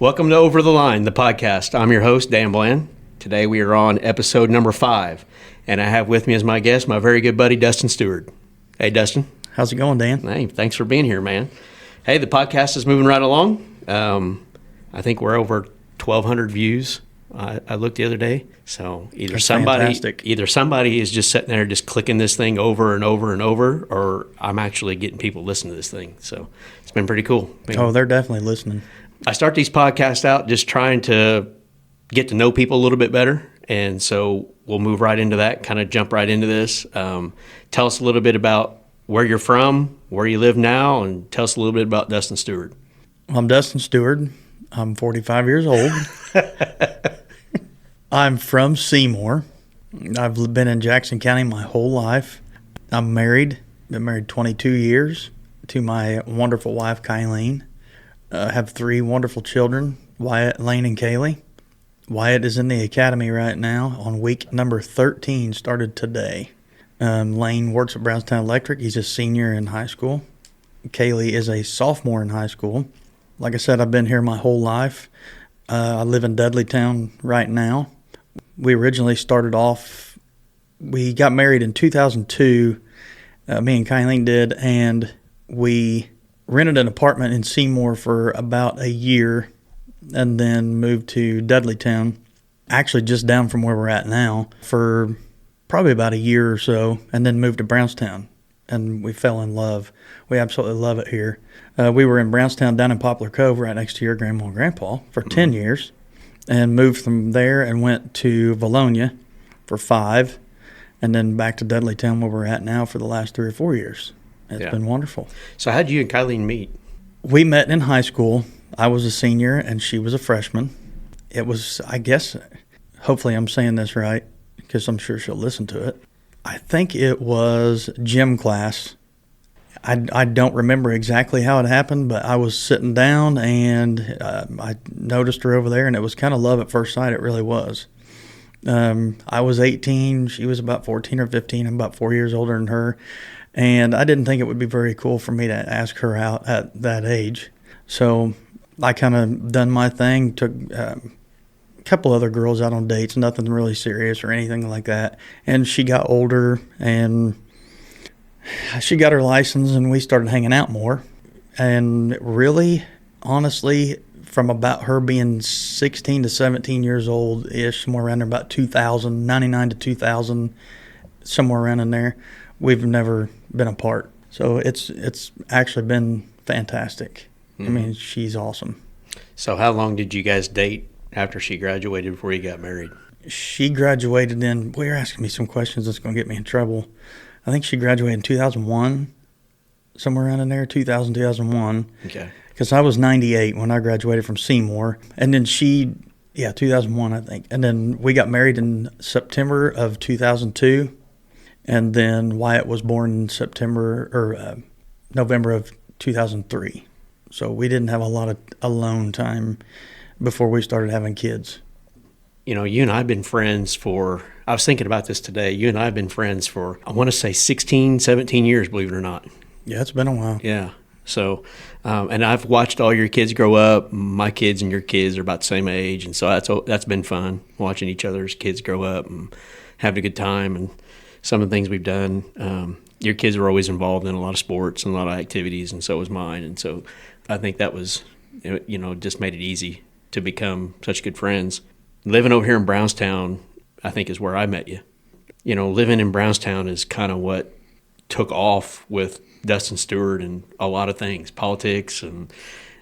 Welcome to Over the Line, the podcast. I'm your host, Dan Bland. Today we are on episode number 5, and I have with me as my guest my very good buddy, Dustin Steward. Hey, Dustin. How's it going, Dan? Hey, thanks for being here, man. Hey, the podcast is moving right along. I think we're over 1,200 views. I looked the other day. So either somebody is just sitting there just clicking this thing over and over and over, or I'm actually getting people listening to this thing. So it's been pretty cool. They're definitely listening. I start these podcasts out just trying to get to know people a little bit better. And so we'll move right into that, kind of jump right into this. Tell us a little bit about where you're from, where you live now, and tell us a little bit about Dustin Steward. I'm Dustin Steward. I'm 45 years old. I'm from Seymour. I've been in Jackson County my whole life. I'm married. Been married 22 years to my wonderful wife, Kylene. I have 3 wonderful children, Wyatt, Lane, and Kaylee. Wyatt is in the academy right now on week number 13, started today. Lane works at Brownstown Electric. He's a senior in high school. Kaylee is a sophomore in high school. Like I said, I've been here my whole life. I live in Dudleytown right now. We originally started off, we got married in 2002, me and Kylene did, and we rented an apartment in Seymour for about a year and then moved to Dudleytown, actually just down from where we're at now, for probably about a year or so, and then moved to Brownstown, and we fell in love. We absolutely love it here. We were in Brownstown down in Poplar Cove right next to your grandma and grandpa for 10 years, and moved from there and went to Valonia for 5, and then back to Dudleytown where we're at now for the last 3 or 4 years. It's been wonderful. So how did you and Kylene meet? We met in high school. I was a senior and she was a freshman. It was, I guess, hopefully I'm saying this right because I'm sure she'll listen to it. I think it was gym class. I don't remember exactly how it happened, but I was sitting down and I noticed her over there, and it was kind of love at first sight. It really was. I was 18. She was about 14 or 15. I'm about 4 years older than her. And I didn't think it would be very cool for me to ask her out at that age. So I kind of done my thing, took a couple other girls out on dates, nothing really serious or anything like that. And she got older and she got her license and we started hanging out more. And really, honestly, from about her being 16 to 17 years old-ish, somewhere around there, about 2000, 99 to 2000, somewhere around in there, we've never been apart. So it's actually been fantastic. Mm-hmm. I mean, she's awesome. So how long did you guys date after she graduated before you got married? She graduated well, you're asking me some questions that's going to get me in trouble. I think she graduated in 2001, somewhere around in there, 2001. Okay. Because I was 98 when I graduated from Seymour. And then 2001, I think. And then we got married in September of 2002. And then Wyatt was born in November of 2003. So we didn't have a lot of alone time before we started having kids. You know, you and I have been friends I was thinking about this today. You and I have been friends for, I want to say 16, 17 years, believe it or not. Yeah, it's been a while. Yeah. So, and I've watched all your kids grow up. My kids and your kids are about the same age. And so that's been fun, watching each other's kids grow up and having a good time. And some of the things we've done, your kids were always involved in a lot of sports and a lot of activities, and so was mine. And so I think that was, just made it easy to become such good friends. Living over here in Brownstown, I think, is where I met you. You know, living in Brownstown is kind of what took off with Dustin Steward and a lot of things, politics and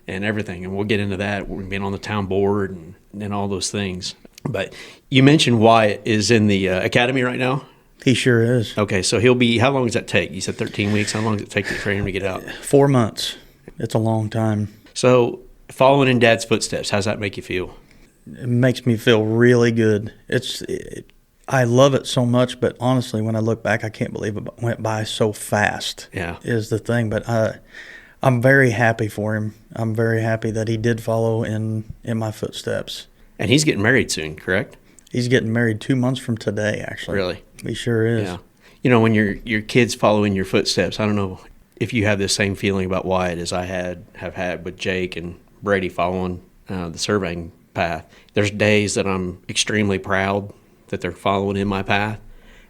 everything. And we'll get into that. We've been on the town board and all those things. But you mentioned Wyatt is in the academy right now. He sure is. Okay, so how long does that take? You said 13 weeks. How long does it take for him to get out? 4 months. It's a long time. So following in Dad's footsteps, how does that make you feel? It makes me feel really good. I love it so much, but honestly, when I look back, I can't believe it went by so fast. Yeah, is the thing. But I'm very happy for him. I'm very happy that he did follow in my footsteps. And he's getting married soon, correct? He's getting married 2 months from today, actually. Really? He sure is. Yeah. You know, when your kids follow in your footsteps, I don't know if you have the same feeling about Wyatt as I have had with Jake and Brady following the surveying path. There's days that I'm extremely proud that they're following in my path,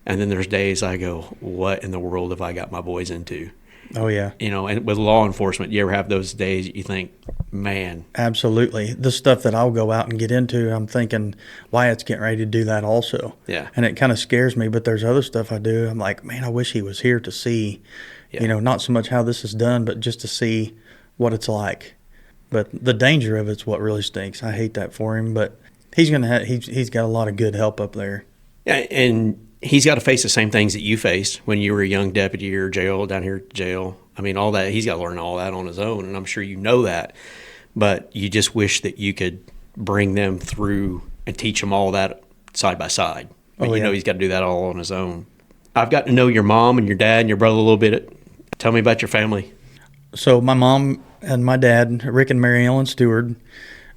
and then there's days I go, what in the world have I got my boys into? Oh, yeah. And with law enforcement, you ever have those days you think, man. Absolutely. The stuff that I'll go out and get into, I'm thinking Wyatt's getting ready to do that also. Yeah. And it kind of scares me, but there's other stuff I do. I'm like, man, I wish he was here to see, not so much how this is done, but just to see what it's like. But the danger of it's what really stinks. I hate that for him, but he's got a lot of good help up there. Yeah, and he's got to face the same things that you faced when you were a young deputy or down here at jail. I mean, all that, he's got to learn all that on his own, and I'm sure you know that. But you just wish that you could bring them through and teach them all that side by side. But he's got to do that all on his own. I've got to know your mom and your dad and your brother a little bit. Tell me about your family. So my mom and my dad, Rick and Mary Ellen Steward,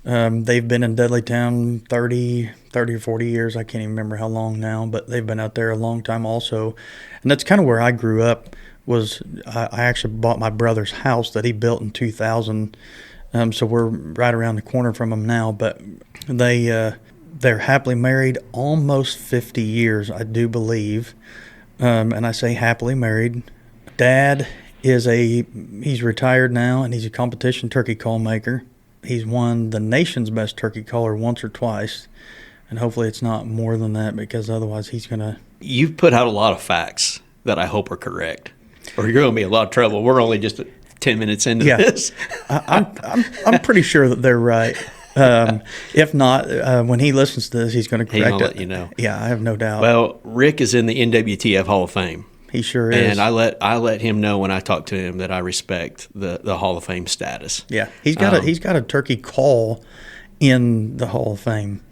they've been in Dudleytown 30 or 40 years. I can't even remember how long now, but they've been out there a long time also. And that's kind of where I grew up. I actually bought my brother's house that he built in 2000. So we're right around the corner from them now. But they're happily married almost 50 years, I do believe. And I say happily married. Dad he's retired now, and he's a competition turkey call maker. He's won the nation's best turkey caller once or twice, and hopefully it's not more than that, because otherwise he's going to... You've put out a lot of facts that I hope are correct, or you're going to be in a lot of trouble. We're only just 10 minutes into this. I'm pretty sure that they're right. If not, when he listens to this, he's going to correct it. He'll let you know. Yeah, I have no doubt. Well, Rick is in the NWTF Hall of Fame. He sure is. And I let him know when I talk to him that I respect the Hall of Fame status. Yeah, he's got a turkey call in the Hall of Fame,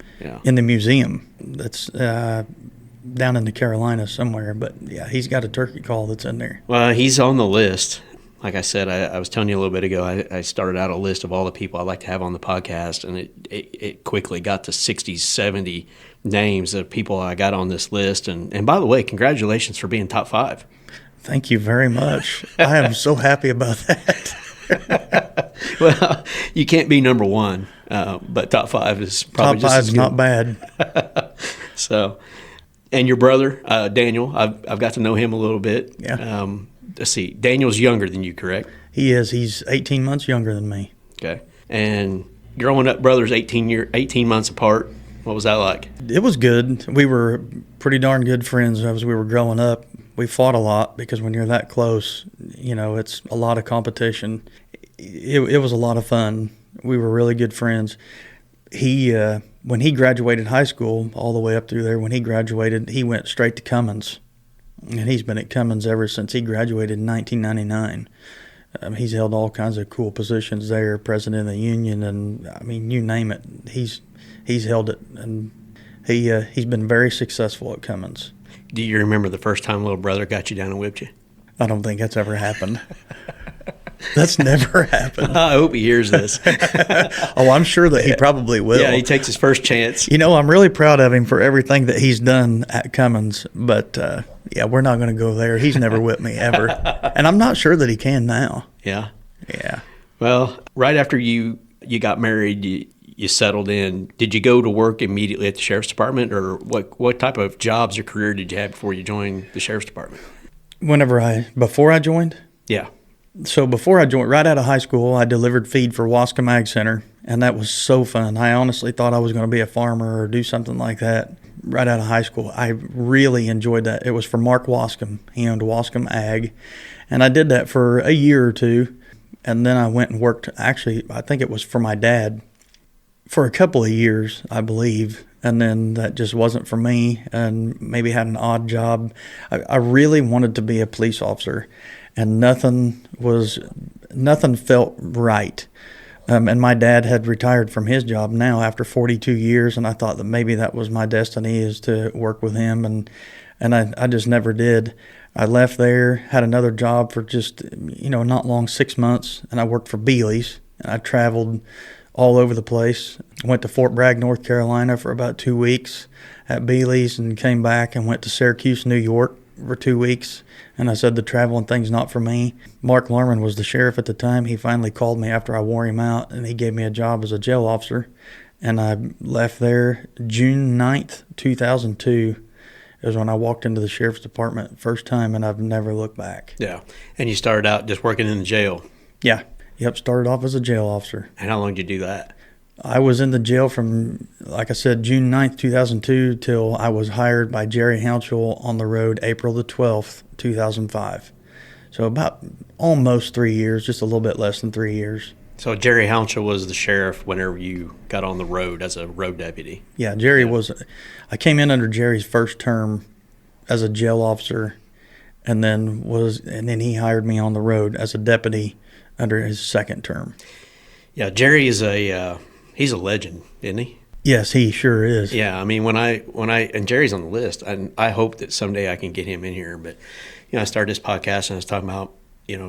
in the museum that's down in the Carolinas somewhere. But yeah, he's got a turkey call that's in there. Well, he's on the list. Like I said, I was telling you a little bit ago, I started out a list of all the people I'd like to have on the podcast, and it quickly got to 60, 70 names of people I got on this list. And by the way, congratulations for being top 5. Thank you very much. I am so happy about that. Well, you can't be number 1, but top 5 is probably top just 5 is not bad. So, and your brother, Daniel, I've got to know him a little bit. Yeah. Let's see. Daniel's younger than you, correct? He is. He's 18 months younger than me. Okay. And growing up, brothers 18 months apart, what was that like? It was good. We were pretty darn good friends as we were growing up. We fought a lot because when you're that close, it's a lot of competition. It was a lot of fun. We were really good friends. When he graduated high school, all the way up through there, when he graduated, he went straight to Cummins. And he's been at Cummins ever since he graduated in 1999. He's held all kinds of cool positions there, president of the union, and I mean, you name it. He's held it, and he's been very successful at Cummins. Do you remember the first time little brother got you down and whipped you? I don't think that's ever happened. That's never happened. I hope he hears this. Oh, I'm sure that he probably will. Yeah, he takes his first chance. I'm really proud of him for everything that he's done at Cummins, but we're not going to go there. He's never whipped me ever, and I'm not sure that he can now. Yeah. Yeah. Well, right after you got married, you settled in. Did you go to work immediately at the sheriff's department, or what type of jobs or career did you have before you joined the sheriff's department? Before I joined? Yeah. So before I joined, right out of high school, I delivered feed for Wascom Ag Center, and that was so fun. I honestly thought I was going to be a farmer or do something like that right out of high school. I really enjoyed that. It was for Mark Wascom. He owned Wascom Ag, and I did that for a year or two, and then I went and worked, actually, I think it was for my dad for a couple of years, I believe, and then that just wasn't for me, and maybe had an odd job. I really wanted to be a police officer, and nothing felt right. And my dad had retired from his job now after 42 years, and I thought that maybe that was my destiny, is to work with him, and I just never did. I left there, had another job for just, not long, 6 months, and I worked for Beely's, and I traveled all over the place. Went to Fort Bragg, North Carolina for about 2 weeks at Beely's, and came back and went to Syracuse, New York for 2 weeks, and I said the traveling thing's not for me. Mark Larman was the sheriff at the time. He finally called me after I wore him out, and he gave me a job as a jail officer. And I left there June 9th, 2002. It was when I walked into the sheriff's department first time, and I've never looked back. Yeah. And you started out just working in the jail. Yeah. Yep, started off as a jail officer. And how long did you do that? I was in the jail from, like I said, June 9th, 2002 till I was hired by Jerry Hounshell on the road April the 12th, 2005. So about almost 3 years, just a little bit less than 3 years. So Jerry Hounshell was the sheriff whenever you got on the road as a road deputy. Yeah, Jerry was. I came in under Jerry's first term as a jail officer, and then he hired me on the road as a deputy under his second term. Yeah, Jerry is he's a legend, isn't he? Yes, he sure is. Yeah, I mean and Jerry's on the list, and I hope that someday I can get him in here. But I started this podcast and I was talking about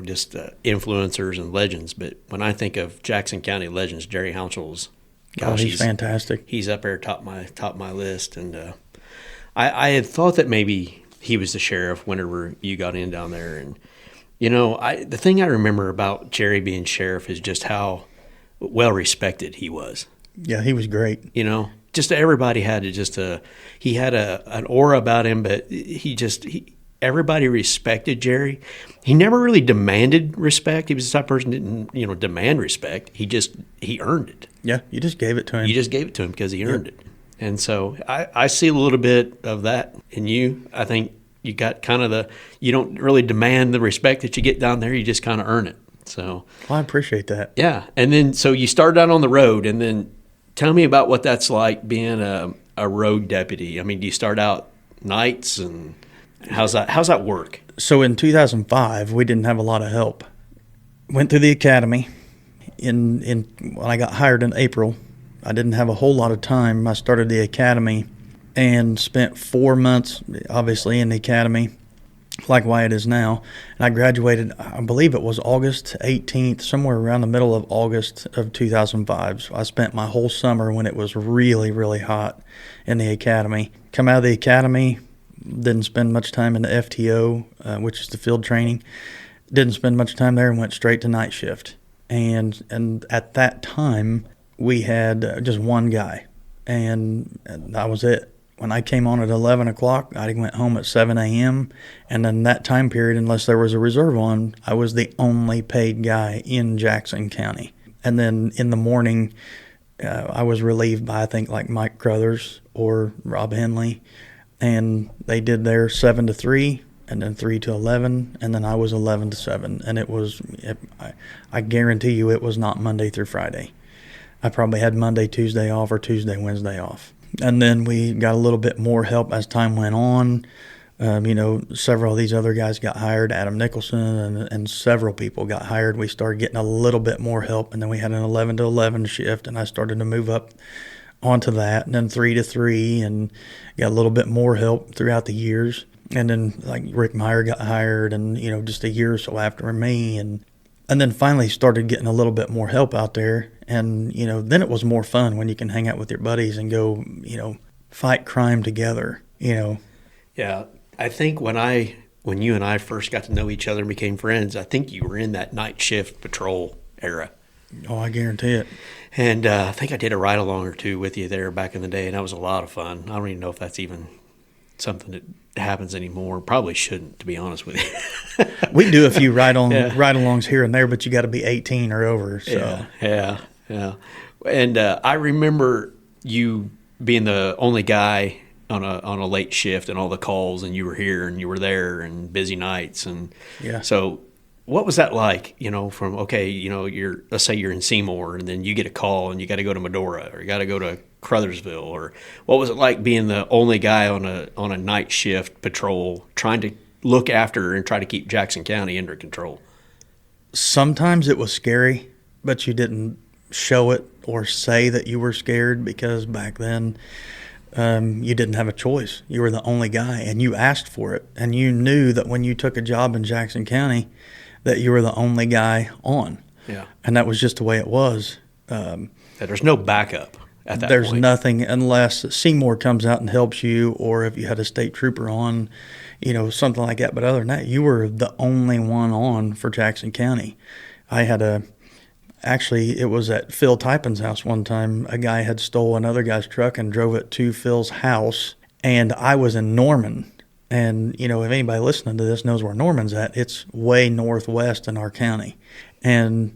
just influencers and legends. But when I think of Jackson County legends, Jerry Hounshell's, gosh, he's fantastic. He's up there top my list. And I had thought that maybe he was the sheriff whenever you got in down there. And the thing I remember about Jerry being sheriff is just how well respected he was. Yeah, he was great. Just everybody had he had an aura about him, but everybody respected Jerry. He never really demanded respect. He was the type of person that didn't, demand respect. He earned it. Yeah, you just gave it to him. You just gave it to him because he earned it. And so I see a little bit of that in you. I think you got you don't really demand the respect that you get down there. You just kind of earn it. So I appreciate that. Yeah. And then, so you started out on the road, and then tell me about what that's like being a road deputy. I mean, do you start out nights, and how's that work? So in 2005, we didn't have a lot of help. Went through the academy. When I got hired in April, I didn't have a whole lot of time. I started the academy and spent 4 months, obviously, in the academy, like Wyatt is now. And I graduated, I believe it was August 18th, somewhere around the middle of August of 2005. So I spent my whole summer when it was really, really hot in the academy. Come out of the academy, didn't spend much time in the FTO, which is the field training. Didn't spend much time there and went straight to night shift. And at that time, we had just one guy, and that was it. When I came on at 11 o'clock, I went home at 7 a.m., and in that time period, unless there was a reserve on, I was the only paid guy in Jackson County. And then in the morning, I was relieved by, I think, like Mike Crothers or Rob Henley, and they did their 7 to 3, and then 3 to 11, and then I was 11 to 7. And I guarantee you it was not Monday through Friday. I probably had Monday, Tuesday off, or Tuesday, Wednesday off. And then we got a little bit more help as time went on. Several of these other guys got hired, Adam Nicholson and several people got hired. We started getting a little bit more help, and then we had an 11 to 11 shift, and I started to move up onto that, and then 3 to 3, and got a little bit more help throughout the years. And then, like, Rick Meyer got hired, and, just a year or so after me, and then finally started getting a little bit more help out there. And, then it was more fun when you can hang out with your buddies and go, fight crime together, Yeah, I think when you and I first got to know each other and became friends, I think you were in that night shift patrol era. Oh, I guarantee it. And I think I did a ride-along or two with you there back in the day, and that was a lot of fun. I don't even know if that's even something that happens anymore. Probably shouldn't, to be honest with you. We do a few ride-alongs here and there, but you got to be 18 or over. So. Yeah. And I remember you being the only guy on a late shift and all the calls, and you were here and you were there and busy nights. And so what was that like, from, let's say you're in Seymour, and then you get a call and you got to go to Medora, or you got to go to Crothersville, or what was it like being the only guy on a night shift patrol trying to look after and try to keep Jackson County under control? Sometimes it was scary, but you didn't show it or say that you were scared, because back then you didn't have a choice. You were the only guy, and you asked for it, and you knew that when you took a job in Jackson County that you were the only guy on. Yeah. And that was just the way it was. There's no backup. at that There's point. nothing unless Seymour comes out and helps you, or if you had a state trooper on, something like that. But other than that, you were the only one on for Jackson County. Actually, it was at Phil Typen's house one time. A guy had stole another guy's truck and drove it to Phil's house, and I was in Norman. And, if anybody listening to this knows where Norman's at, it's way northwest in our county. And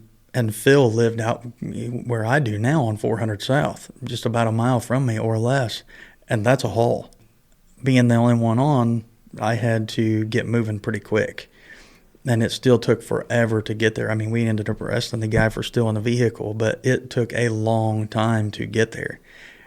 Phil lived out where I do now on 400 South, just about a mile from me or less. And that's a haul. Being the only one on, I had to get moving pretty quick. And it still took forever to get there. I mean, we ended up arresting the guy for stealing the vehicle, but it took a long time to get there.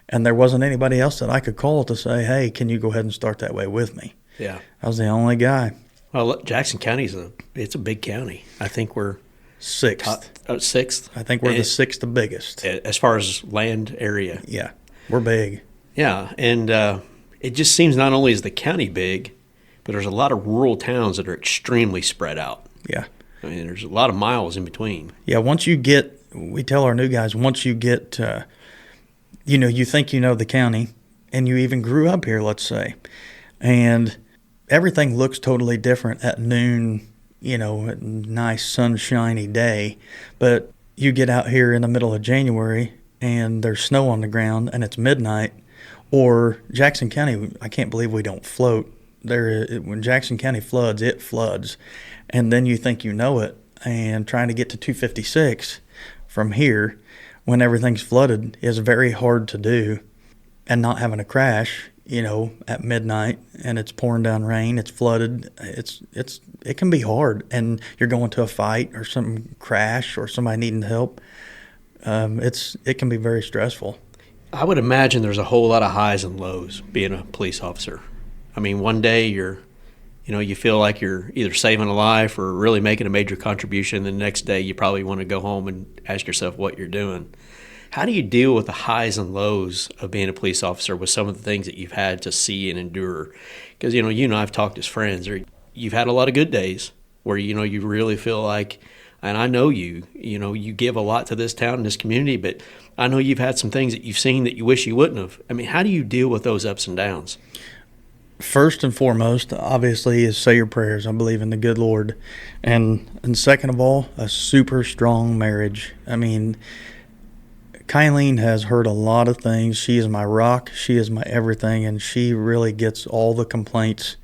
And there wasn't anybody else that I could call to say, hey, can you go ahead and start that way with me? Yeah. I was the only guy. Well, Jackson County it's a big county. I think we're Sixth. Sixth. I think we're the sixth biggest. As far as land area. Yeah, we're big. Yeah, and it just seems not only is the county big, but there's a lot of rural towns that are extremely spread out. Yeah. I mean, there's a lot of miles in between. Yeah, we tell our new guys, once you get, you think you know the county, and you even grew up here, let's say, and everything looks totally different at noon, a nice sunshiny day, but you get out here in the middle of January and there's snow on the ground and it's midnight. Or Jackson County, I can't believe we don't float. When Jackson County floods, it floods. And then you think you know it, and trying to get to 256 from here when everything's flooded is very hard to do, and not having a crash, at midnight and it's pouring down rain, it's flooded, it can be hard, and you're going to a fight or some crash or somebody needing help. It can be very stressful. I would imagine there's a whole lot of highs and lows being a police officer. I mean, one day you feel like you're either saving a life or really making a major contribution. The next day you probably want to go home and ask yourself what you're doing. How do you deal with the highs and lows of being a police officer with some of the things that you've had to see and endure? Because, you and I've talked as friends. You've had a lot of good days where, you really feel like, and I know you give a lot to this town and this community, but I know you've had some things that you've seen that you wish you wouldn't have. I mean, how do you deal with those ups and downs? First and foremost, obviously, is say your prayers. I believe in the good Lord. And second of all, a super strong marriage. I mean, Kylene has heard a lot of things. She is my rock. She is my everything. And she really gets all the complaints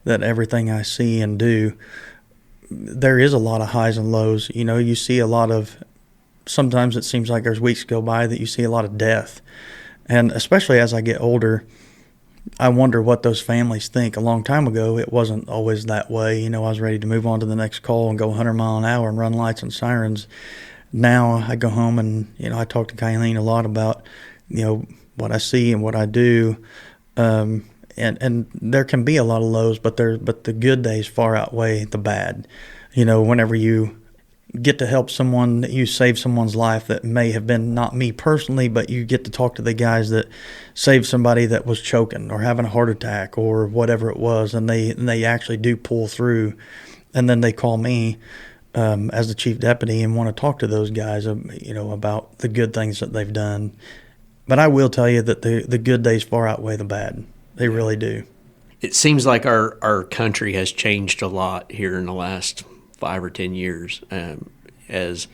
that everything I see and do. There is a lot of highs and lows. You see a lot of, sometimes it seems like there's weeks go by that you see a lot of death. And especially as I get older, I wonder what those families think. A long time ago, it wasn't always that way. I was ready to move on to the next call and go 100 mile an hour and run lights and sirens. Now I go home and, I talk to Kylene a lot about, what I see and what I do. And there can be a lot of lows, but the good days far outweigh the bad. Whenever you get to help someone, you save someone's life that may have been not me personally, but you get to talk to the guys that saved somebody that was choking or having a heart attack or whatever it was, and they actually do pull through, and then they call me as the chief deputy and want to talk to those guys, about the good things that they've done. But I will tell you that the good days far outweigh the bad. They really do. It seems like our country has changed a lot here in the last 5 or 10 years as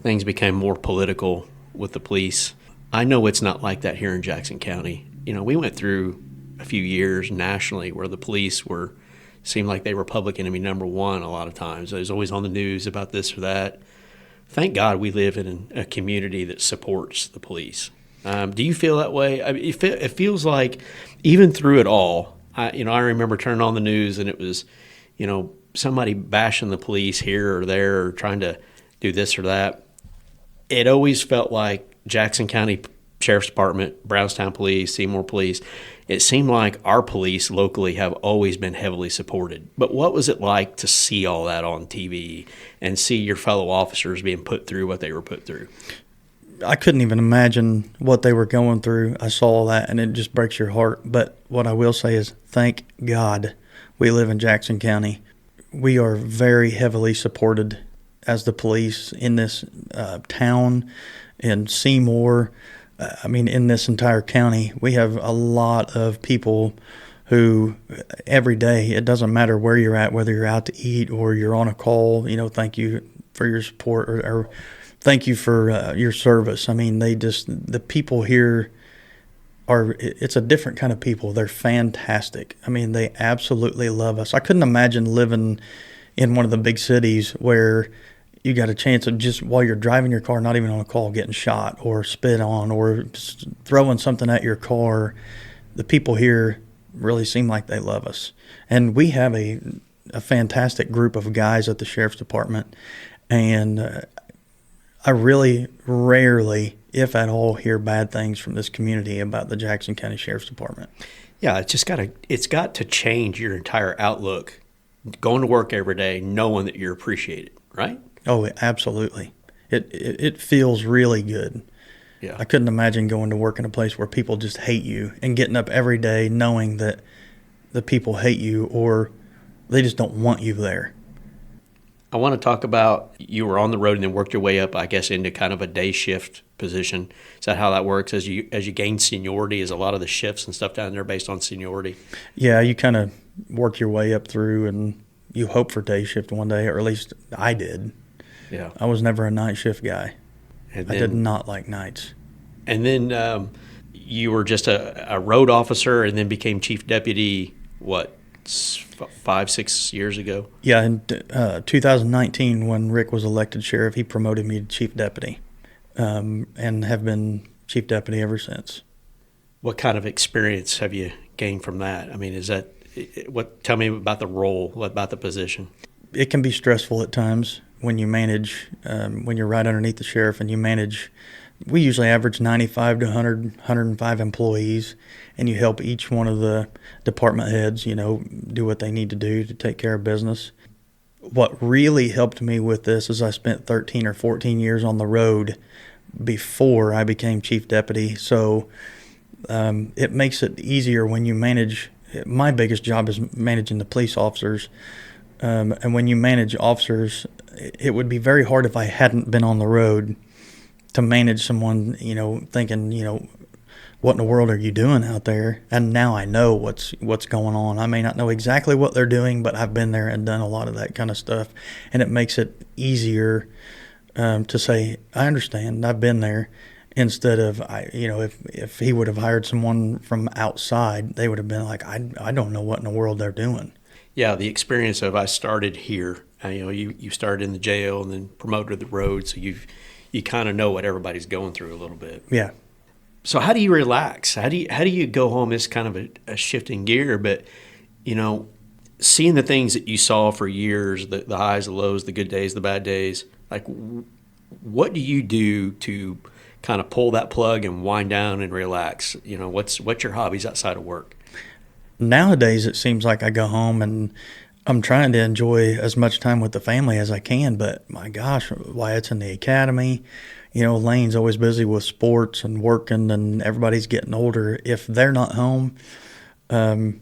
things became more political with the police. I know it's not like that here in Jackson County. We went through a few years nationally where the police seemed like they were public enemy number one a lot of times. It was always on the news about this or that. Thank God we live in a community that supports the police. Do you feel that way? I mean, it feels like even through it all, I remember turning on the news and it was, somebody bashing the police here or there or trying to do this or that. It always felt like Jackson County Sheriff's Department, Brownstown Police, Seymour Police, it seemed like our police locally have always been heavily supported. But what was it like to see all that on TV and see your fellow officers being put through what they were put through? I couldn't even imagine what they were going through. I saw that, and it just breaks your heart. But what I will say is, thank God we live in Jackson County. We are very heavily supported as the police in this town, in Seymour. I mean, in this entire county, we have a lot of people who every day, it doesn't matter where you're at, whether you're out to eat or you're on a call, thank you for your support or thank you for your service. I mean, the people here it's a different kind of people. They're fantastic. I mean, they absolutely love us. I couldn't imagine living in one of the big cities where you got a chance of just while you're driving your car, not even on a call, getting shot or spit on or throwing something at your car. The people here really seem like they love us. And we have a fantastic group of guys at the Sheriff's Department. And I really rarely, if at all, hear bad things from this community about the Jackson County Sheriff's Department. Yeah, it's got to change your entire outlook. Going to work every day, knowing that you're appreciated, right? Oh, absolutely. It feels really good. Yeah. I couldn't imagine going to work in a place where people just hate you and getting up every day knowing that the people hate you or they just don't want you there. I want to talk about you were on the road and then worked your way up, I guess, into kind of a day shift position. Is that how that works? As you gain seniority, is a lot of the shifts and stuff down there based on seniority? Yeah, you kind of work your way up through and you hope for day shift one day, or at least I did. Yeah. I was never a night shift guy. And then, I did not like nights. And then you were just a road officer and then became chief deputy, 5-6 years ago? Yeah, in 2019 when Rick was elected sheriff, he promoted me to chief deputy and have been chief deputy ever since. What kind of experience have you gained from that? I mean, tell me about the role, about the position. It can be stressful at times when you manage, when you're right underneath the sheriff and you manage. We usually average 95 to 100, 105 employees, and you help each one of the department heads, do what they need to do to take care of business. What really helped me with this is I spent 13 or 14 years on the road before I became chief deputy, so it makes it easier when you manage. My biggest job is managing the police officers, and when you manage officers, it would be very hard if I hadn't been on the road to manage someone, thinking, what in the world are you doing out there? And now I know what's going on. I may not know exactly what they're doing, but I've been there and done a lot of that kind of stuff. And it makes it easier to say, I understand, I've been there, instead of, if he would have hired someone from outside, they would have been like, I don't know what in the world they're doing. Yeah, the experience of I started here. You started in the jail and then promoted to the road, so you kind of know what everybody's going through a little bit. Yeah. So how do you relax? How do you go home? It's kind of a shifting gear, but seeing the things that you saw for years, the highs, the lows, the good days, the bad days, like what do you do to kind of pull that plug and wind down and relax? What's your hobbies outside of work? Nowadays, it seems like I go home and I'm trying to enjoy as much time with the family as I can, but my gosh, Wyatt's in the academy. Lane's always busy with sports and working, and everybody's getting older. If they're not home, I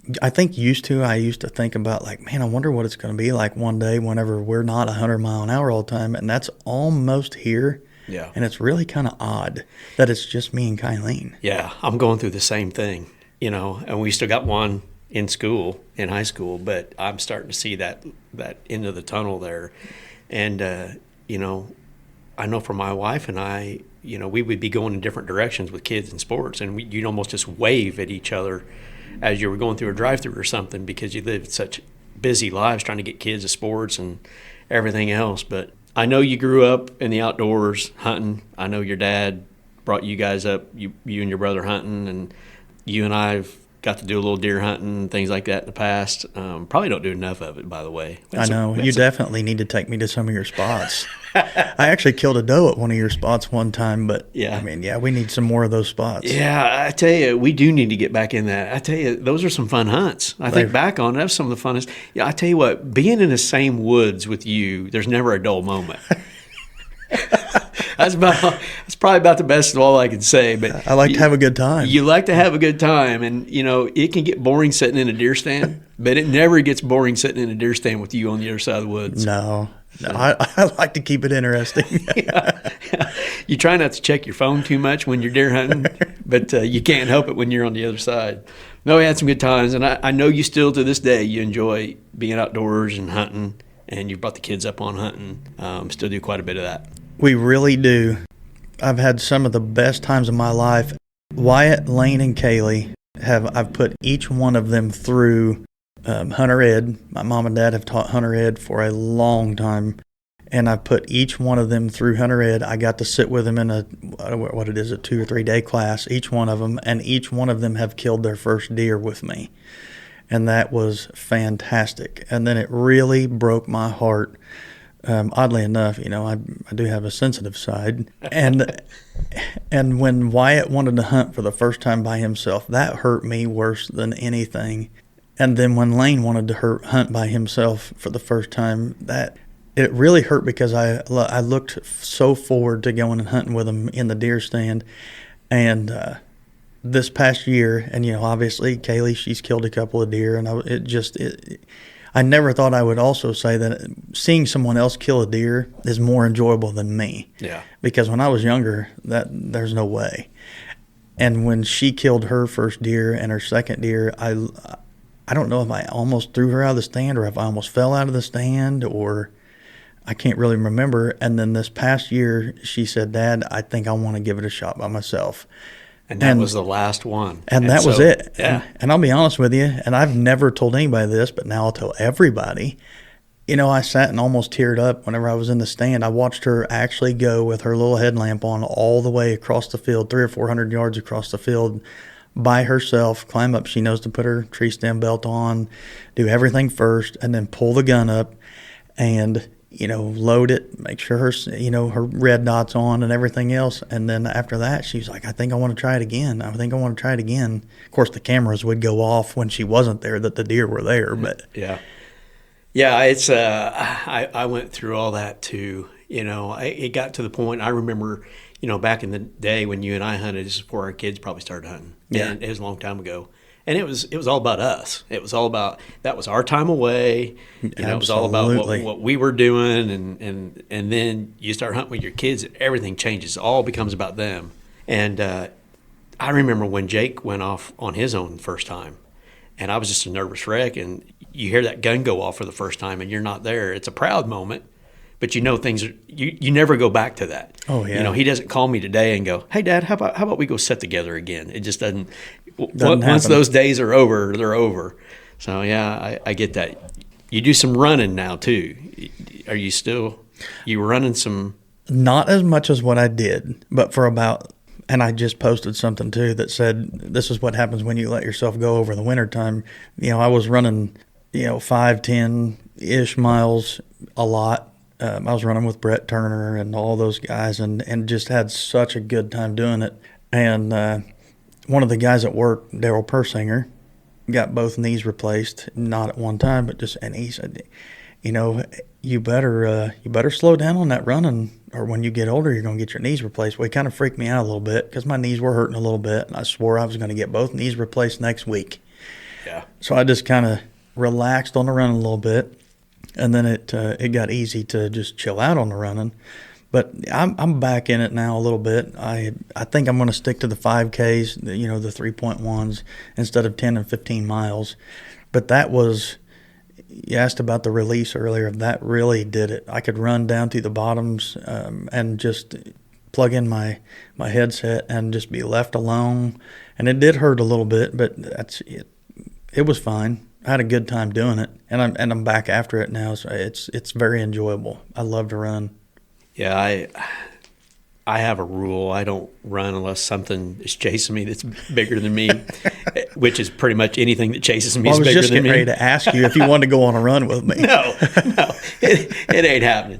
used to think about, like, man, I wonder what it's going to be like one day whenever we're not 100 mile an hour all the time, and that's almost here. Yeah. And it's really kind of odd that it's just me and Kylene. Yeah, I'm going through the same thing, and we still got one in high school, but I'm starting to see that end of the tunnel there. And, I know for my wife and I, we would be going in different directions with kids and sports, and you'd almost just wave at each other as you were going through a drive-through or something because you lived such busy lives trying to get kids to sports and everything else. But I know you grew up in the outdoors hunting. I know your dad brought you guys up, you and your brother hunting, and you and I've got to do a little deer hunting and things like that in the past. Probably don't do enough of it, by the way. I know. You definitely need to take me to some of your spots. I actually killed a doe at one of your spots one time, but yeah, we need some more of those spots. Yeah, I tell you, we do need to get back in that. I tell you, those are some fun hunts. I think back on it, that was some of the funnest. Yeah, I tell you what, being in the same woods with you, there's never a dull moment. That's probably about the best of all I can say. But I like to have a good time. You like to have a good time, and it can get boring sitting in a deer stand, but it never gets boring sitting in a deer stand with you on the other side of the woods. No, No, I like to keep it interesting. You try not to check your phone too much when you're deer hunting, but you can't help it when you're on the other side. No, we had some good times, and I know you still to this day you enjoy being outdoors and hunting, and you brought the kids up on hunting. Still do quite a bit of that. We really do. I've had some of the best times of my life. Wyatt, Lane, and Kaylee I've put each one of them through hunter ed. My mom and dad have taught hunter ed for a long time, and I put each one of them through hunter ed. I got to sit with them in a 2 or 3 day class, each one of them, and each one of them have killed their first deer with me. And that was fantastic. And then it really broke my heart. Oddly enough, I do have a sensitive side. And when Wyatt wanted to hunt for the first time by himself, that hurt me worse than anything. And then when Lane wanted to hunt by himself for the first time, it really hurt because I looked so forward to going and hunting with him in the deer stand. And this past year, and obviously Kaylee, she's killed a couple of deer, and I never thought I would also say that seeing someone else kill a deer is more enjoyable than me. Yeah. Because when I was younger, there's no way. And when she killed her first deer and her second deer, I don't know if I almost threw her out of the stand or if I almost fell out of the stand, or I can't really remember. And then this past year, she said, "Dad, I think I want to give it a shot by myself." And that was the last one. And that was it. Yeah. And I'll be honest with you, and I've never told anybody this, but now I'll tell everybody. I sat and almost teared up whenever I was in the stand. I watched her actually go with her little headlamp on all the way across the field, 300 or 400 yards across the field by herself, climb up. She knows to put her tree stem belt on, do everything first, and then pull the gun up and load it, make sure her red dot's on and everything else. And then after that, she's like, "I think I want to try it again. I think I want to try it again." Of course, the cameras would go off when she wasn't there, that the deer were there. But yeah, it's I went through all that too. It got to the point. I remember, back in the day when you and I hunted, this is before our kids probably started hunting. Yeah, and it was a long time ago. And it was all about us. It was all about, that was our time away. It was all about what we were doing. And then you start hunting with your kids, everything changes. It all becomes about them. And I remember when Jake went off on his own first time, and I was just a nervous wreck. And you hear that gun go off for the first time, and you're not there. It's a proud moment, but things are, you never go back to that. Oh yeah. He doesn't call me today and go, "Hey, Dad, how about we go sit together again?" It just doesn't happen. Once those days are over, they're over. So yeah, I get that. You do some running now too. Are you running some? Not as much as what I did, but and I just posted something too that said, this is what happens when you let yourself go over the wintertime. I was running, 5, 10-ish miles a lot. I was running with Brett Turner and all those guys, and just had such a good time doing it. And one of the guys at work, Daryl Persinger, got both knees replaced, not at one time, and he said, you better slow down on that running, or when you get older, you're going to get your knees replaced. Well, it kind of freaked me out a little bit because my knees were hurting a little bit, and I swore I was going to get both knees replaced next week. Yeah. So I just kind of relaxed on the running a little bit, and then it got easy to just chill out on the running. But I'm back in it now a little bit. I think I'm going to stick to the 5Ks, the 3.1s, instead of 10 and 15 miles. But you asked about the release earlier. That really did it. I could run down through the bottoms and just plug in my headset and just be left alone. And it did hurt a little bit, but that's it. It was fine. I had a good time doing it, and I'm back after it now. So it's very enjoyable. I love to run. Yeah, I have a rule. I don't run unless something is chasing me that's bigger than me, which is pretty much anything that chases me is bigger than me. I was just getting ready to ask you if you wanted to go on a run with me. No, it ain't happening.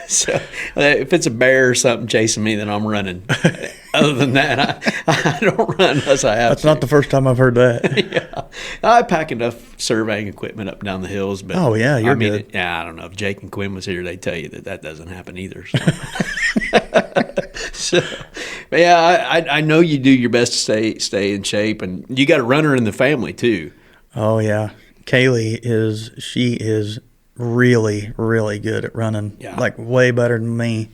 So if it's a bear or something chasing me, then I'm running. Other than that, I don't run unless I have to. That's not the first time I've heard that. Yeah, I pack enough surveying equipment up and down the hills. But oh yeah, you're good. I don't know. If Jake and Quinn was here, they'd tell you that doesn't happen either. So, but yeah, I know you do your best to stay in shape, and you got a runner in the family too. Oh yeah, Kaylee is really, really good at running. Yeah. Like way better than me.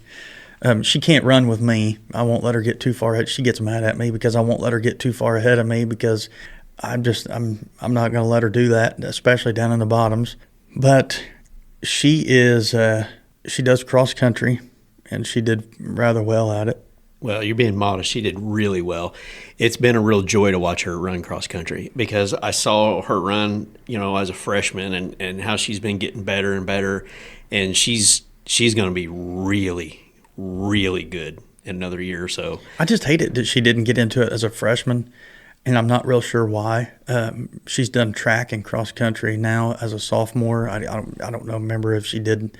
She can't run with me. I won't let her get too far ahead. She gets mad at me because I won't let her get too far ahead of me because I'm not going to let her do that, especially down in the bottoms. But she does cross country, and she did rather well at it. Well, you're being modest. She did really well. It's been a real joy to watch her run cross country because I saw her run, as a freshman and how she's been getting better and better. And she's going to be really, really good in another year or so. I just hate it that she didn't get into it as a freshman, and I'm not real sure why. She's done track and cross country now as a sophomore. I don't remember if she did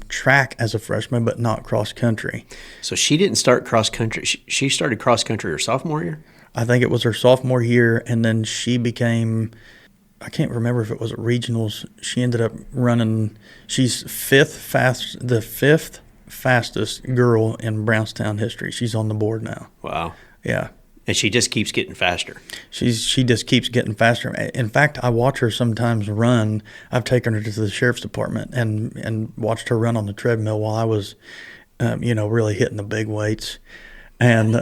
track as a freshman, but not cross country. So she didn't start cross country. She started cross country her sophomore year? I think it was her sophomore year, and then she became, I can't remember if it was at regionals. She ended up running, she's the fifth fastest girl in Brownstown history. She's on the board now. Wow. Yeah. And she just keeps getting faster. She just keeps getting faster. In fact, I watch her sometimes run. I've taken her to the sheriff's department and watched her run on the treadmill while I was, really hitting the big weights, and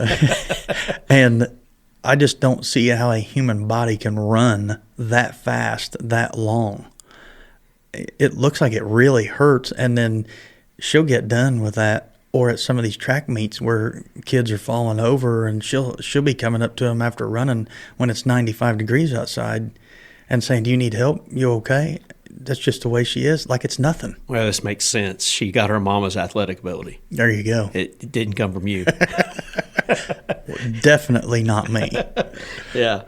and I just don't see how a human body can run that fast, that long. It looks like it really hurts, and then she'll get done with that. Or at some of these track meets where kids are falling over, and she'll be coming up to them after running when it's 95 degrees outside and saying, "Do you need help? You okay?" That's just the way she is. Like it's nothing. Well, this makes sense. She got her mama's athletic ability. There you go. It didn't come from you. Definitely not me. Yeah.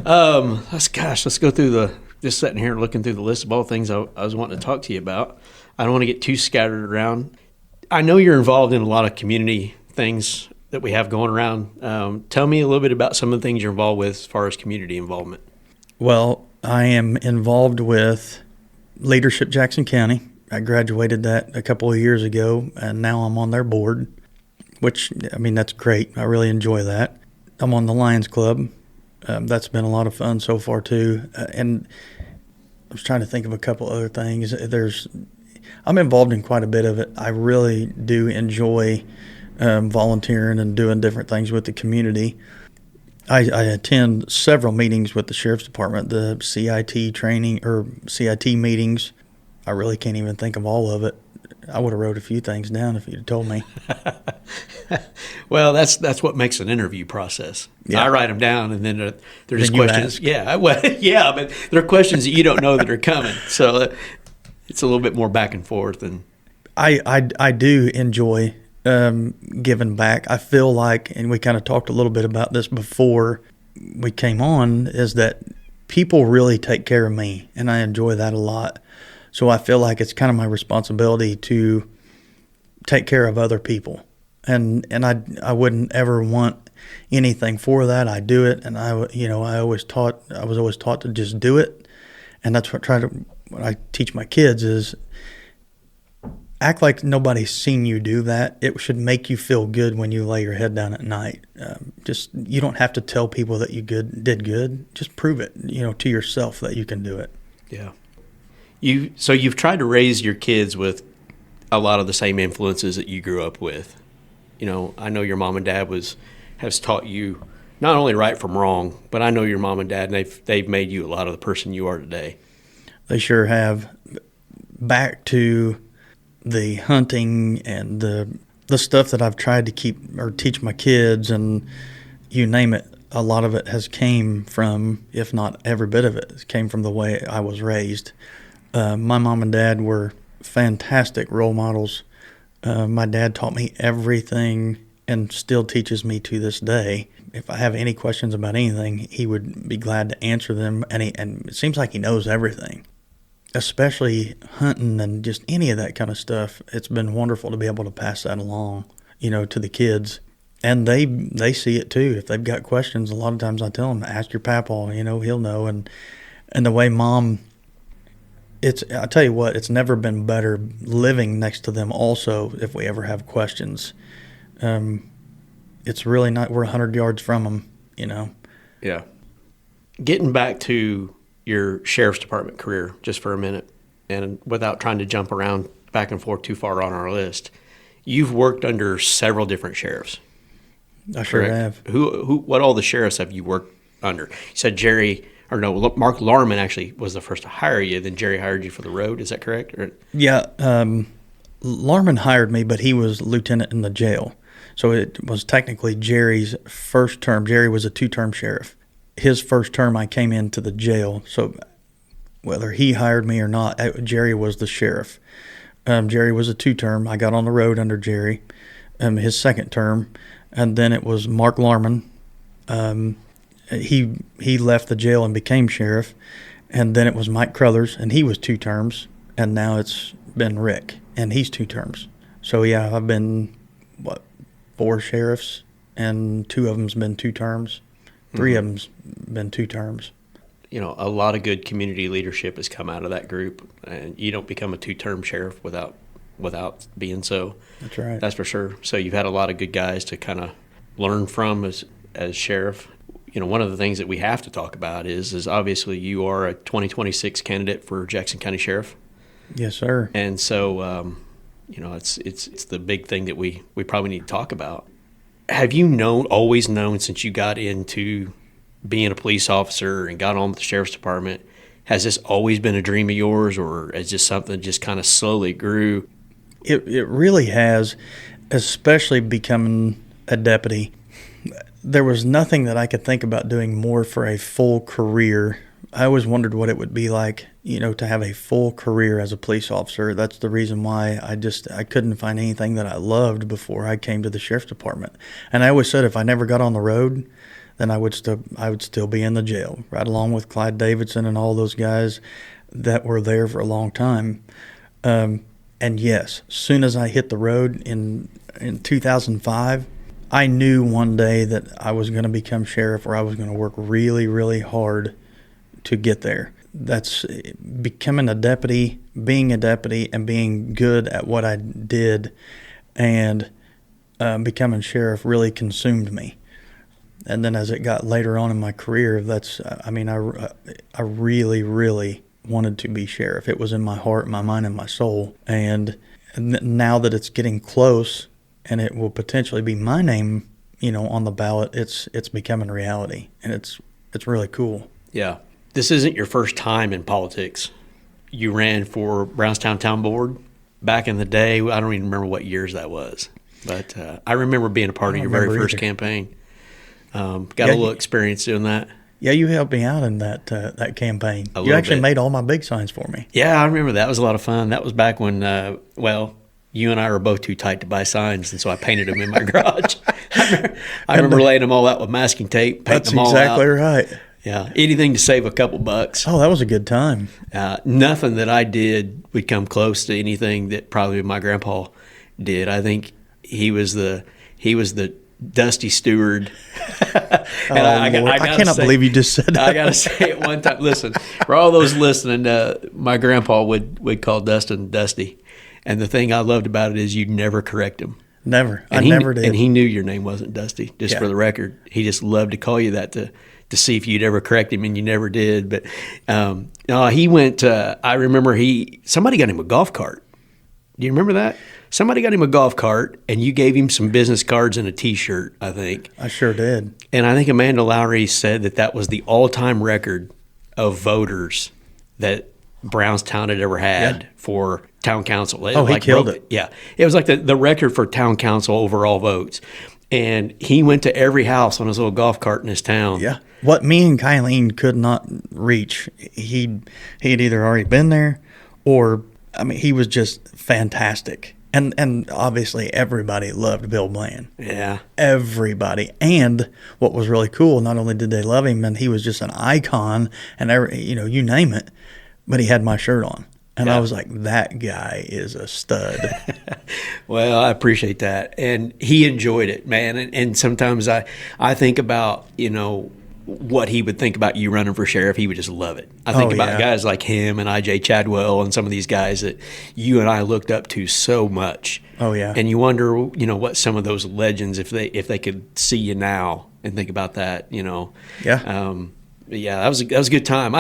Let's go through just sitting here looking through the list of all things I was wanting to talk to you about. I don't want to get too scattered around. I know you're involved in a lot of community things that we have going around. Tell me a little bit about some of the things you're involved with as far as community involvement. Well, I am involved with Leadership Jackson County. I graduated that a couple of years ago, and now I'm on their board, which, that's great. I really enjoy that. I'm on the Lions Club. That's been a lot of fun so far, too. And I was trying to think of a couple other things. I'm involved in quite a bit of it. I really do enjoy volunteering and doing different things with the community. I attend several meetings with the Sheriff's Department, the CIT training or CIT meetings. I really can't even think of all of it. I would have wrote a few things down if you'd have told me. Well, that's what makes an interview process. Yeah. I write them down, and then there's then questions. Yeah, yeah, but there are questions that you don't know that are coming. So it's a little bit more back and forth. And I do enjoy giving back. I feel like, and we kind of talked a little bit about this before we came on, is that people really take care of me, and I enjoy that a lot. So I feel like it's kind of my responsibility to take care of other people, and I wouldn't ever want anything for that. I do it, and I was always taught to just do it, and that's what I teach my kids is act like nobody's seen you do that. It should make you feel good when you lay your head down at night. You don't have to tell people that you did good. Just prove it, to yourself that you can do it. Yeah. So you've tried to raise your kids with a lot of the same influences that you grew up with. I know your mom and dad has taught you not only right from wrong, but I know your mom and dad, and they've made you a lot of the person you are today. They sure have. Back to the hunting and the stuff that I've tried to keep or teach my kids, and you name it, a lot of it has came from, if not every bit of it, came from the way I was raised. My mom and dad were fantastic role models. My dad taught me everything and still teaches me to this day. If I have any questions about anything, he would be glad to answer them, and it seems like he knows everything. Especially hunting and just any of that kind of stuff. It's been wonderful to be able to pass that along, to the kids. And they see it too. If they've got questions, a lot of times I tell them, ask your papaw, he'll know. And the way Mom, I tell you what, it's never been better living next to them also if we ever have questions. It's really not, we're 100 yards from them, Yeah. Getting back to your sheriff's department career just for a minute. and without trying to jump around back and forth too far on our list, you've worked under several different sheriffs. I sure have. What all the sheriffs have you worked under? You said Mark Larman actually was the first to hire you. Then Jerry hired you for the road. Is that correct? Yeah, Larman hired me, but he was lieutenant in the jail. So it was technically Jerry's first term. Jerry was a 2-term sheriff. His first term, I came into the jail. So whether he hired me or not, Jerry was the sheriff. Jerry was a 2-term. I got on the road under Jerry, his second term. And then it was Mark Larman. He left the jail and became sheriff. And then it was Mike Crothers, and he was 2 terms. And now it's been Rick, and he's 2 terms. So, yeah, I've been, 4 sheriffs, and 2 of them's been 2 terms. 3 of them's been 2 terms. You know, a lot of good community leadership has come out of that group, and you don't become a 2-term sheriff without being so. That's right. That's for sure. So you've had a lot of good guys to kind of learn from as sheriff. You know, one of the things that we have to talk about is obviously you are a 2026 candidate for Jackson County Sheriff. Yes, sir. And so, you know, it's the big thing that we probably need to talk about. Have you always known since you got into being a police officer and got on with the sheriff's department, has this always been a dream of yours, or is this something that just kind of slowly grew? It really has, especially becoming a deputy. There was nothing that I could think about doing more for a full career. I always wondered what it would be like, to have a full career as a police officer. That's the reason why I couldn't find anything that I loved before I came to the sheriff's department. And I always said if I never got on the road, then I would still be in the jail, right along with Clyde Davidson and all those guys that were there for a long time. And yes, soon as I hit the road in 2005, I knew one day that I was going to become sheriff, or I was going to work really, really hard to get there. That's becoming a deputy, being a deputy, and being good at what I did, and becoming sheriff really consumed me. And then as it got later on in my career, I really, really wanted to be sheriff. It was in my heart, my mind, and my soul. And now that it's getting close, and it will potentially be my name, on the ballot, it's becoming reality, and it's really cool. Yeah. This isn't your first time in politics. You ran for Brownstown Town Board back in the day. I don't even remember what years that was, but I remember being a part of your very first campaign. Got a little experience doing that. Yeah, you helped me out in that campaign. You actually made all my big signs for me. Yeah, I remember that. It was a lot of fun. That was back when, you and I were both too tight to buy signs, and so I painted them in my garage. I remember laying them all out with masking tape, painting them all out. That's exactly right. Yeah, anything to save a couple bucks. Oh, that was a good time. Nothing that I did would come close to anything that probably my grandpa did. I think he was the Dustin Steward. And I cannot believe you just said that. I got to say it one time. Listen, for all those listening, my grandpa would call Dustin Dusty. And the thing I loved about it is you'd never correct him. Never. And I never did. And he knew your name wasn't Dusty, just for the record. He just loved to call you that to see if you'd ever correct him, and you never did. But he went I remember somebody got him a golf cart. Do you remember that? Somebody got him a golf cart, and you gave him some business cards and a T-shirt, I think. I sure did. And I think Amanda Lowry said that was the all-time record of voters that Brownstown had ever had for town council. He killed it. Yeah. It was like the record for town council overall votes. And he went to every house on his little golf cart in his town. Yeah. What me and Kylene could not reach, he'd either already been there, or, he was just fantastic. And obviously everybody loved Bill Bland. Yeah. Everybody. And what was really cool, not only did they love him, and he was just an icon, and you name it, but he had my shirt on. And I was like, that guy is a stud. Well, I appreciate that. And he enjoyed it, man. And sometimes I think about, what he would think about you running for sheriff. He would just love it. I think about guys like him and I.J. Chadwell and some of these guys that you and I looked up to so much. Oh, yeah. And you wonder, what some of those legends, if they could see you now and think about that, Yeah. Yeah, that was a good time.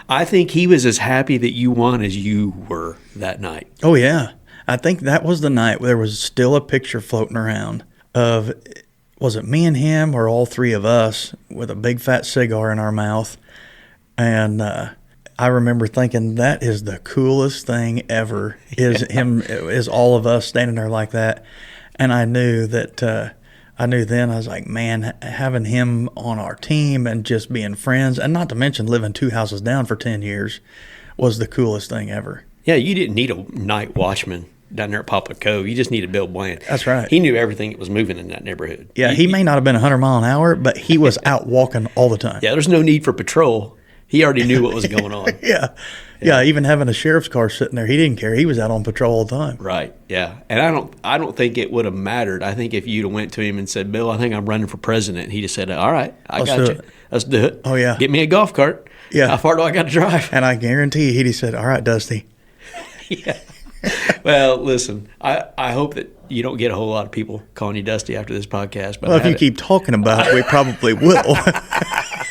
I think he was as happy that you won as you were that night. Oh, yeah. I think that was the night where there was still a picture floating around of, was it me and him or all three of us with a big fat cigar in our mouth? And I remember thinking that is the coolest thing ever, is all of us standing there like that. And I knew that I was like, man, having him on our team and just being friends, and not to mention living 2 houses down for 10 years, was the coolest thing ever. Yeah, you didn't need a night watchman down there at Poplar Cove. You just needed Bill Bland. That's right. He knew everything that was moving in that neighborhood. Yeah, he may not have been 100 mile an hour, but he was out walking all the time. Yeah, there's no need for patrol. He already knew what was going on. Yeah, even having a sheriff's car sitting there, he didn't care. He was out on patrol all the time. Right. Yeah, and I don't think it would have mattered. I think if you'd have went to him and said, "Bill, I think I'm running for president," he'd have said, "All right, I got you. Let's do it. Oh yeah, get me a golf cart. Yeah, how far do I got to drive?" And I guarantee he'd have said, "All right, Dusty." Yeah. Well, listen, I hope that you don't get a whole lot of people calling you Dusty after this podcast. But well, if you keep talking about it, we probably will.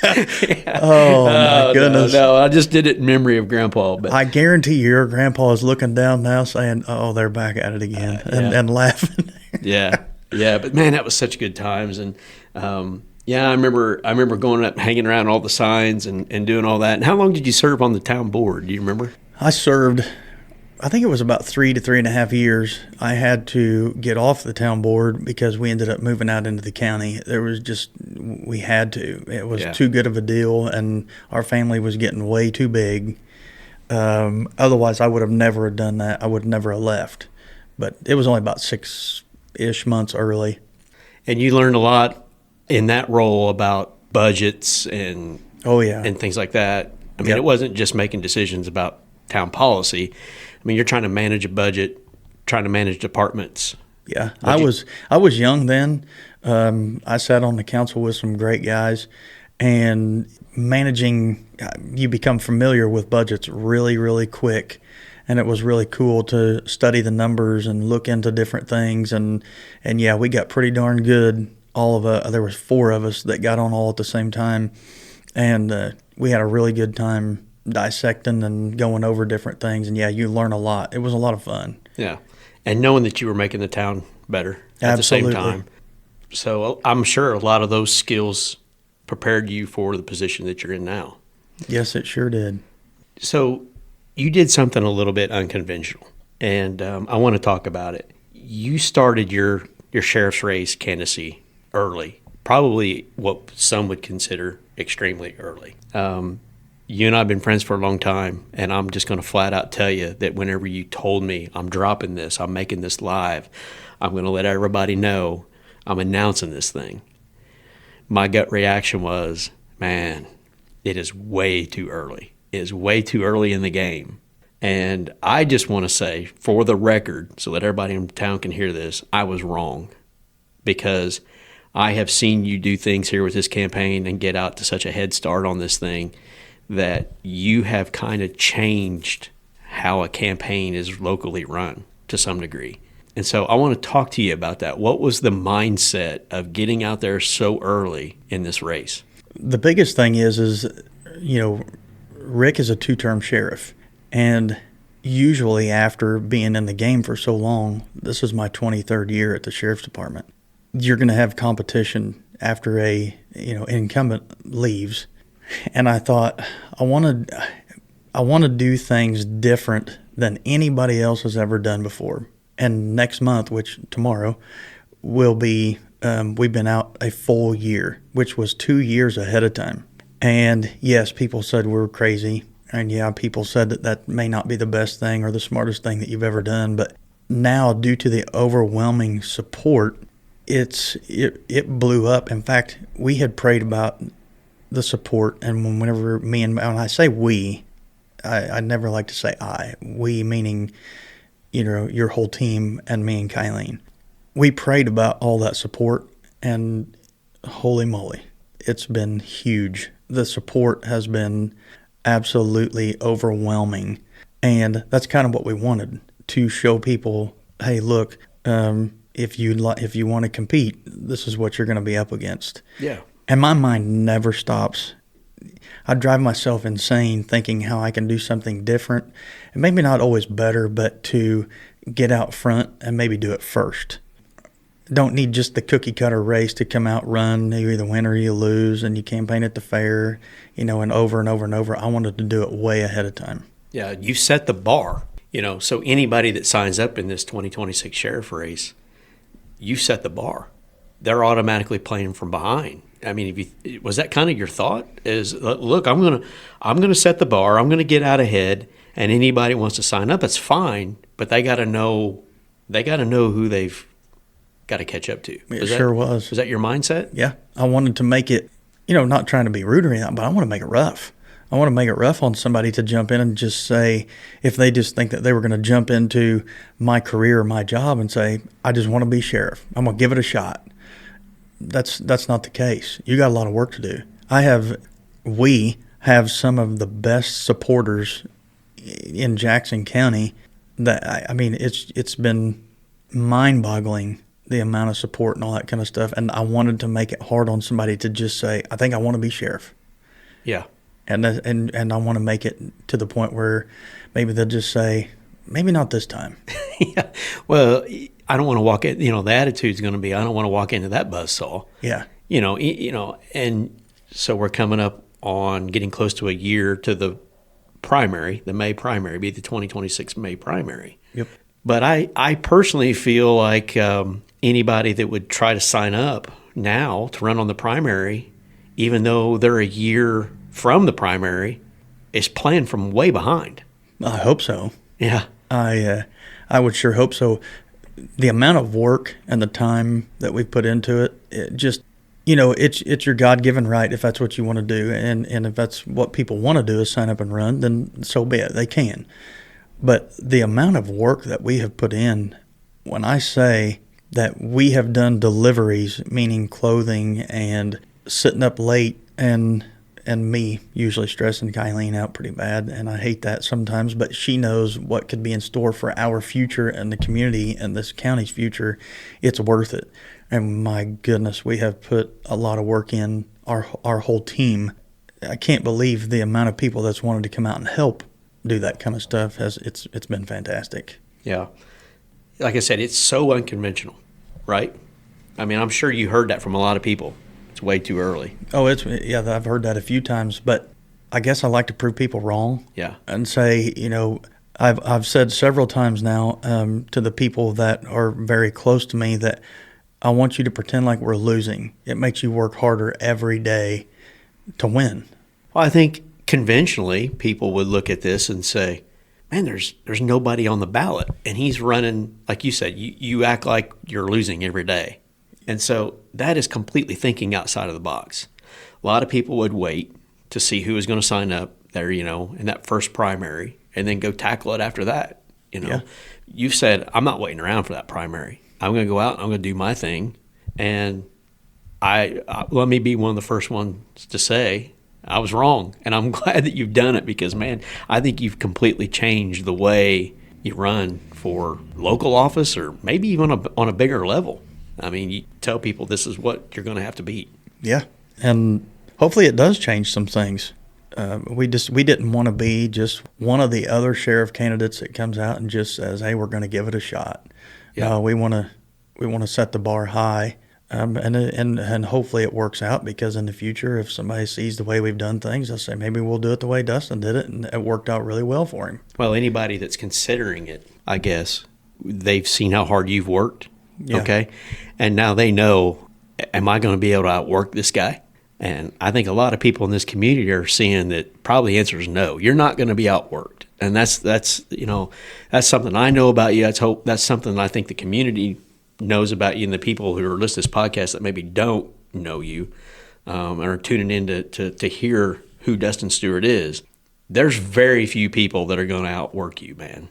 Yeah. Oh, my goodness. No, I just did it in memory of Grandpa. But I guarantee your grandpa is looking down now saying, oh, they're back at it again, and laughing. Yeah. But, man, that was such good times. And, I remember going up, hanging around all the signs and doing all that. And how long did you serve on the town board? Do you remember? I served, I think it was about 3 to 3.5 years. I had to get off the town board because we ended up moving out into the county. We had to. It was too good of a deal, and our family was getting way too big. Otherwise, I would have never done that. I would never have left. But it was only about 6-ish months early. And you learned a lot in that role about budgets and things like that. I mean, It wasn't just making decisions about town policy. I mean, you're trying to manage a budget, trying to manage departments. Yeah, I was young then. I sat on the council with some great guys, and managing, you become familiar with budgets really, really quick. And it was really cool to study the numbers and look into different things. And we got pretty darn good. There was 4 of us that got on all at the same time. And we had a really good time dissecting and going over different things. And you learn a lot. It was a lot of fun. Yeah. And knowing that you were making the town better at Absolutely. the same time. So I'm sure a lot of those skills prepared you for the position that you're in now. Yes, it sure did. So you did something a little bit unconventional, and I want to talk about it. You started your sheriff's race candidacy early, probably what some would consider extremely early. You and I have been friends for a long time, and I'm just going to flat out tell you that whenever you told me, I'm dropping this, I'm making this live, I'm going to let everybody know I'm announcing this thing, my gut reaction was, man, it is way too early. It is way too early in the game. And I just want to say, for the record, so that everybody in town can hear this, I was wrong, because I have seen you do things here with this campaign and get out to such a head start on this thing that you have kind of changed how a campaign is locally run to some degree. And so I want to talk to you about that. What was the mindset of getting out there so early in this race? The biggest thing is Rick is a 2-term sheriff. And usually after being in the game for so long, this is my 23rd year at the sheriff's department, you're going to have competition after a incumbent leaves. And I thought, I want to do things different than anybody else has ever done before. And next month, which tomorrow, will be, we've been out a full year, which was 2 years ahead of time. And yes, people said we're crazy. And people said that may not be the best thing or the smartest thing that you've ever done. But now, due to the overwhelming support, it blew up. In fact, we had prayed about the support, and when I say we, I never like to say I. We meaning, your whole team and me and Kylene. We prayed about all that support, and holy moly, it's been huge. The support has been absolutely overwhelming, and that's kind of what we wanted, to show people, hey, look, if you want to compete, this is what you're going to be up against. Yeah. And my mind never stops. I drive myself insane thinking how I can do something different, and maybe not always better, but to get out front and maybe do it first. Don't need just the cookie cutter race to come out, run, you either win or you lose, and you campaign at the fair, and over and over and over. I wanted to do it way ahead of time. Yeah, you set the bar, so anybody that signs up in this 2026 sheriff race, you set the bar. They're automatically playing from behind. I mean, was that kind of your thought? Is, look, I'm gonna set the bar. I'm gonna get out ahead, and anybody who wants to sign up, that's fine. But they got to know who they've got to catch up to. It sure was. Was that your mindset? Yeah, I wanted to make it, not trying to be rude or anything, but I want to make it rough. I want to make it rough on somebody to jump in and just say, if they just think that they were going to jump into my career or my job and say, I just want to be sheriff, I'm going to give it a shot. That's not the case. You got a lot of work to do. We have some of the best supporters in Jackson County. That it's been mind-boggling, the amount of support and all that kind of stuff. And I wanted to make it hard on somebody to just say, I think I want to be sheriff. Yeah. And I want to make it to the point where maybe they'll just say, maybe not this time. Yeah. Well, I don't want to walk in, the attitude's going to be, I don't want to walk into that buzzsaw. Yeah. And so we're coming up on getting close to a year to the primary, the May primary, be the 2026 May primary. Yep. But I personally feel like anybody that would try to sign up now to run on the primary, even though they're a year from the primary, is playing from way behind. I hope so. Yeah. I would sure hope so. The amount of work and the time that we put into it just, it's your God-given right if that's what you want to do. And if that's what people want to do is sign up and run, then so be it. They can. But the amount of work that we have put in, when I say that we have done deliveries, meaning clothing and sitting up late and me usually stressing Kylene out pretty bad, and I hate that sometimes, but she knows what could be in store for our future and the community and this county's future. It's worth it. And my goodness, we have put a lot of work in, our whole team. I can't believe the amount of people that's wanted to come out and help do that kind of stuff. It's been fantastic. Yeah. Like I said, it's so unconventional, right? I mean, I'm sure you heard that from a lot of people. It's way too early. Oh, I've heard that a few times, but I guess I like to prove people wrong. Yeah. And say, I've said several times now to the people that are very close to me that I want you to pretend like we're losing. It makes you work harder every day to win. Well, I think conventionally people would look at this and say, man, there's nobody on the ballot. And he's running, like you said, you act like you're losing every day. And so that is completely thinking outside of the box. A lot of people would wait to see who was going to sign up there, in that first primary, and then go tackle it after that. Yeah. You've said, I'm not waiting around for that primary. I'm going to go out and I'm going to do my thing. And I let me be one of the first ones to say I was wrong. And I'm glad that you've done it because, man, I think you've completely changed the way you run for local office or maybe even on a bigger level. I mean, you tell people this is what you're going to have to beat. Yeah, and hopefully it does change some things. We didn't want to be just one of the other sheriff candidates that comes out and just says, "Hey, we're going to give it a shot." Yeah. No, we want to set the bar high, and hopefully it works out because in the future, if somebody sees the way we've done things, they'll say maybe we'll do it the way Dustin did it, and it worked out really well for him. Well, anybody that's considering it, I guess, they've seen how hard you've worked. Yeah. Okay. And now they know, am I going to be able to outwork this guy? And I think a lot of people in this community are seeing that probably the answer is no. You're not going to be outworked. And that's something I know about you. That's something I think the community knows about you and the people who are listening to this podcast that maybe don't know you are tuning in to hear who Dustin Steward is. There's very few people that are going to outwork you, man.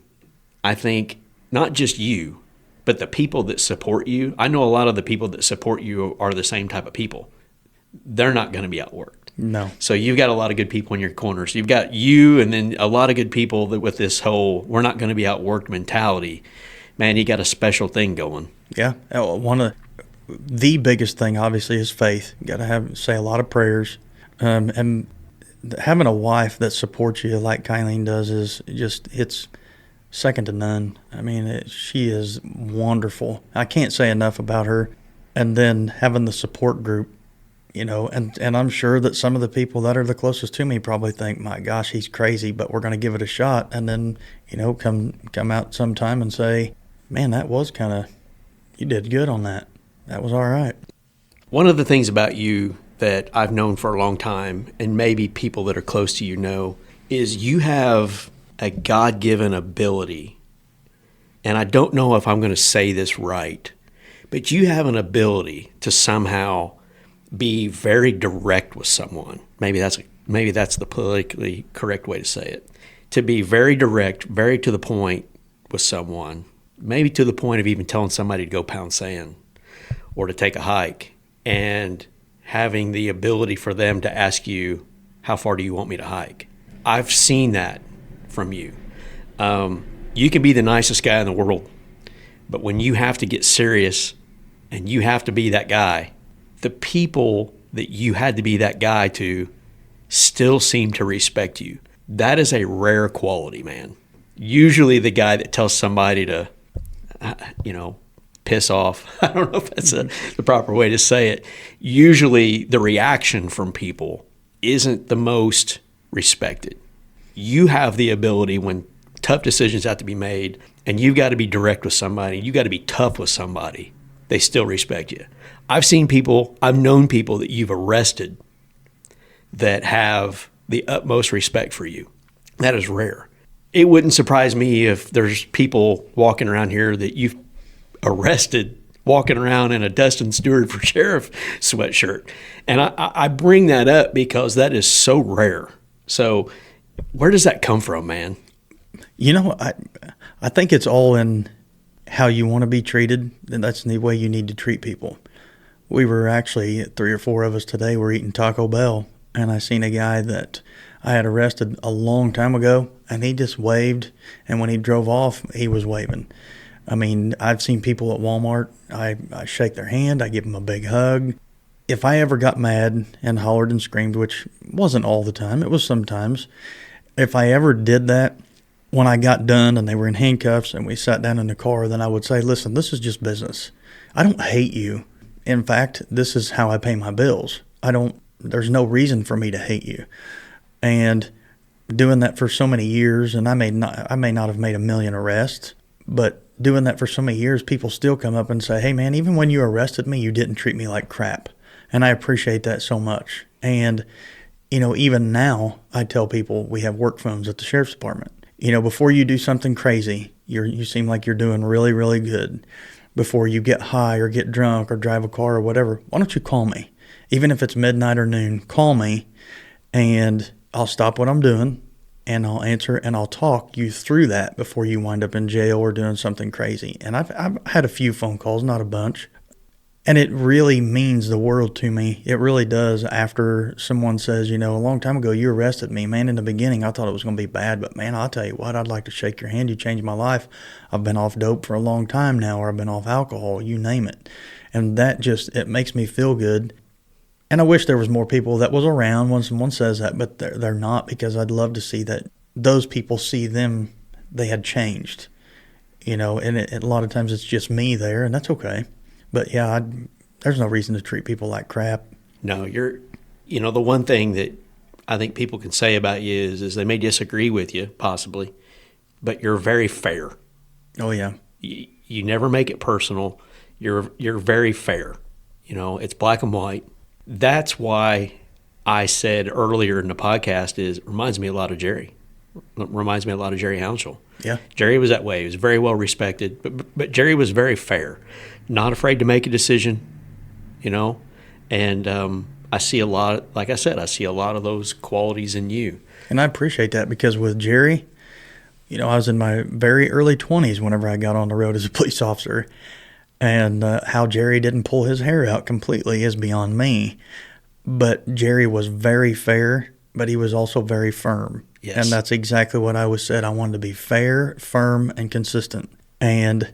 I think not just you, but the people that support you, I know a lot of the people that support you are the same type of people. They're not going to be outworked. No. So you've got a lot of good people in your corner. So you've got you and then a lot of good people that with this whole we're not going to be outworked mentality. Man, you got a special thing going. Yeah. One of the biggest thing, obviously, is faith. You got to say a lot of prayers. And having a wife that supports you like Kylene does is just, it's second to none. I mean, she is wonderful. I can't say enough about her. And then having the support group, and I'm sure that some of the people that are the closest to me probably think, my gosh, he's crazy, but we're going to give it a shot. And then, come out sometime and say, man, that was you did good on that. That was all right. One of the things about you that I've known for a long time, and maybe people that are close to you know, is you have a God-given ability. And I don't know if I'm going to say this right, but you have an ability to somehow be very direct with someone. Maybe that's the politically correct way to say it. To be very direct, very to the point with someone, maybe to the point of even telling somebody to go pound sand or to take a hike, and having the ability for them to ask you, how far do you want me to hike? I've seen that from you. You can be the nicest guy in the world, but when you have to get serious and you have to be that guy, the people that you had to be that guy to still seem to respect you. That is a rare quality, man. Usually the guy that tells somebody to, piss off, I don't know if that's the proper way to say it. Usually the reaction from people isn't the most respected. You have the ability when tough decisions have to be made and you've got to be direct with somebody, you got to be tough with somebody, they still respect you. I've known people that you've arrested that have the utmost respect for you. That is rare. It wouldn't surprise me if there's people walking around here that you've arrested walking around in a Dustin Steward for sheriff sweatshirt. And I bring that up because that is so rare. So where does that come from, man? I think it's all in how you want to be treated, and that's the way you need to treat people. We were actually, 3 or 4 of us today, were eating Taco Bell, and I seen a guy that I had arrested a long time ago, and he just waved, and when he drove off, he was waving. I mean, I've seen people at Walmart, I shake their hand, I give them a big hug. If I ever got mad and hollered and screamed, which wasn't all the time, it was sometimes, if I ever did that, when I got done and they were in handcuffs and we sat down in the car, then I would say, listen, this is just business. I don't hate you. In fact, this is how I pay my bills. There's no reason for me to hate you. And doing that for so many years, and I may not have made 1 million arrests, but doing that for so many years, people still come up and say, hey man, even when you arrested me, you didn't treat me like crap. And I appreciate that so much. And, even now I tell people we have work phones at the sheriff's department. Before you do something crazy, you seem like you're doing really, really good. Before you get high or get drunk or drive a car or whatever, why don't you call me? Even if it's midnight or noon, call me and I'll stop what I'm doing and I'll answer and I'll talk you through that before you wind up in jail or doing something crazy. And I've had a few phone calls, not a bunch. And it really means the world to me. It really does. After someone says, a long time ago you arrested me. Man, in the beginning I thought it was going to be bad. But man, I'll tell you what, I'd like to shake your hand. You changed my life. I've been off dope for a long time now, or I've been off alcohol, you name it. And that it makes me feel good. And I wish there was more people that was around when someone says that, but they're not, because I'd love to see that those people see them, they had changed. And a lot of times it's just me there, and that's okay. But yeah, there's no reason to treat people like crap. No, the one thing that I think people can say about you is they may disagree with you, possibly, but you're very fair. Oh yeah. You never make it personal. You're very fair. It's black and white. That's why I said earlier in the podcast it reminds me a lot of Jerry. It reminds me a lot of Jerry Hounshell. Yeah. Jerry was that way. He was very well respected, but Jerry was very fair. Not afraid to make a decision, and I see a lot, like I said, I see a lot of those qualities in you. And I appreciate that, because with Jerry, I was in my very early 20s whenever I got on the road as a police officer, and how Jerry didn't pull his hair out completely is beyond me. But Jerry was very fair, but he was also very firm. Yes. And that's exactly what I always said. I wanted to be fair, firm, and consistent. And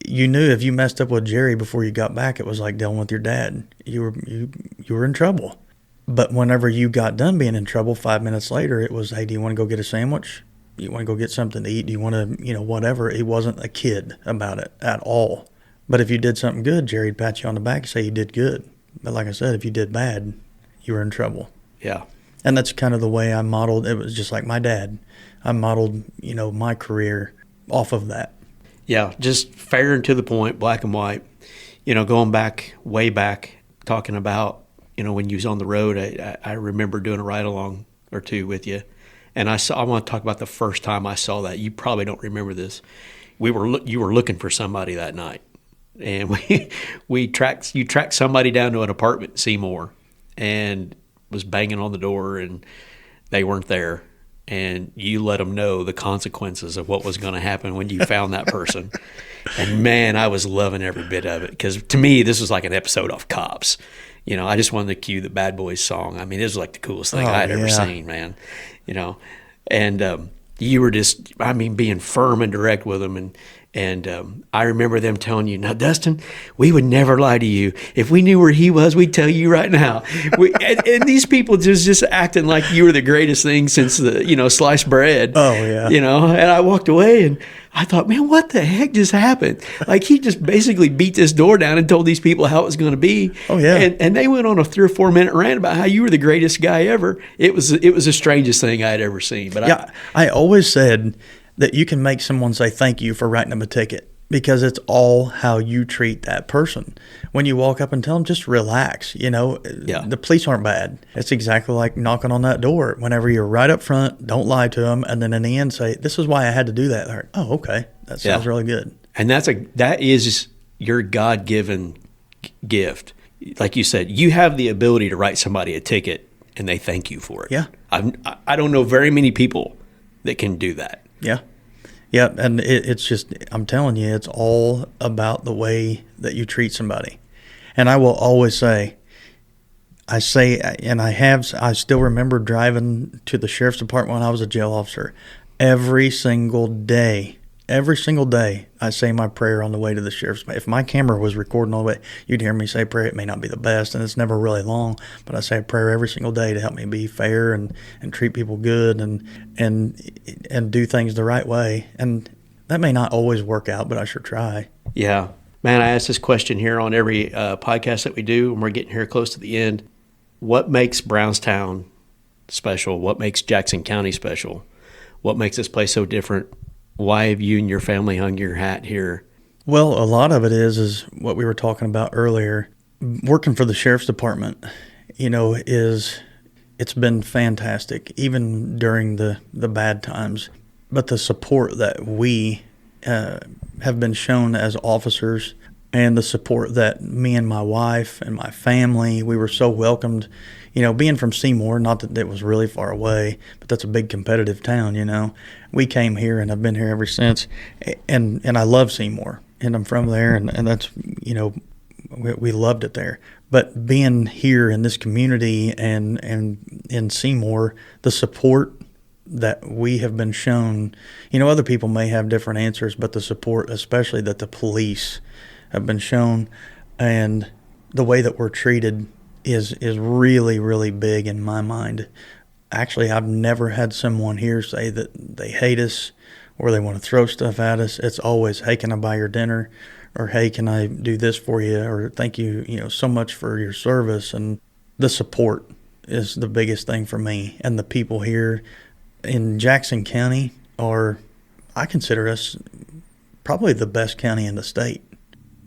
you knew if you messed up with Jerry before you got back, it was like dealing with your dad. You were in trouble. But whenever you got done being in trouble, 5 minutes later, it was, hey, do you want to go get a sandwich? You want to go get something to eat? Do you want to, whatever? He wasn't a kid about it at all. But if you did something good, Jerry'd pat you on the back and say you did good. But like I said, if you did bad, you were in trouble. Yeah. And that's kind of the way I modeled. It was just like my dad. I modeled, my career off of that. Yeah, just fair and to the point, black and white. Going back, way back, talking about, when you was on the road, I remember doing a ride-along or two with you. And I want to talk about the first time I saw that. You probably don't remember this. You were looking for somebody that night. And you tracked somebody down to an apartment in Seymour and was banging on the door, and they weren't there. And you let them know the consequences of what was going to happen when you found that person. And man, I was loving every bit of it, because to me, this was like an episode off Cops. I just wanted to cue the Bad Boys song. I mean, it was like the coolest thing I had ever seen, man. And you were just, being firm and direct with them. And I remember them telling you, now, Dustin, we would never lie to you. If we knew where he was, we'd tell you right now. And these people just acting like you were the greatest thing since the, sliced bread. Oh, yeah. And I walked away and I thought, man, what the heck just happened? Like, he just basically beat this door down and told these people how it was going to be. Oh, yeah. And they went on a 3 or 4 minute rant about how you were the greatest guy ever. It was the strangest thing I had ever seen. But yeah, I always said that you can make someone say thank you for writing them a ticket, because it's all how you treat that person. When you walk up and tell them, just relax, the police aren't bad. It's exactly like knocking on that door. Whenever you're right up front, don't lie to them, and then in the end say, this is why I had to do that. Like, oh, okay, that sounds really good. And that is your God-given gift. Like you said, you have the ability to write somebody a ticket and they thank you for it. Yeah. I don't know very many people that can do that. Yeah. Yeah, and it's just, I'm telling you, it's all about the way that you treat somebody. And I will always say, I still remember driving to the sheriff's department when I was a jail officer. Every single day, I say my prayer on the way to the sheriff's. If my camera was recording all the way, you'd hear me say prayer. It may not be the best, and it's never really long, but I say a prayer every single day to help me be fair and treat people good and do things the right way. And that may not always work out, but I sure try. Yeah. Man, I ask this question here on every podcast that we do, and we're getting here close to the end. What makes Brownstown special? What makes Jackson County special? What makes this place so different? Why have you and your family hung your hat here? Well, a lot of it is what we were talking about earlier. Working for the sheriff's department, it's been fantastic, even during the bad times. But the support that we have been shown as officers, and the support that me and my wife and my family, we were so welcomed. Being from Seymour, not that it was really far away, but that's a big competitive town, We came here, and I've been here ever since, and I love Seymour, and I'm from there, and that's, we loved it there. But being here in this community and in Seymour, the support that we have been shown, other people may have different answers, but the support, especially that the police have been shown, and the way that we're treated is really, really big in my mind. Actually, I've never had someone here say that they hate us or they want to throw stuff at us. It's always, hey, can I buy your dinner? Or, hey, can I do this for you? Or, thank you, so much for your service. And the support is the biggest thing for me. And the people here in Jackson County I consider us probably the best county in the state.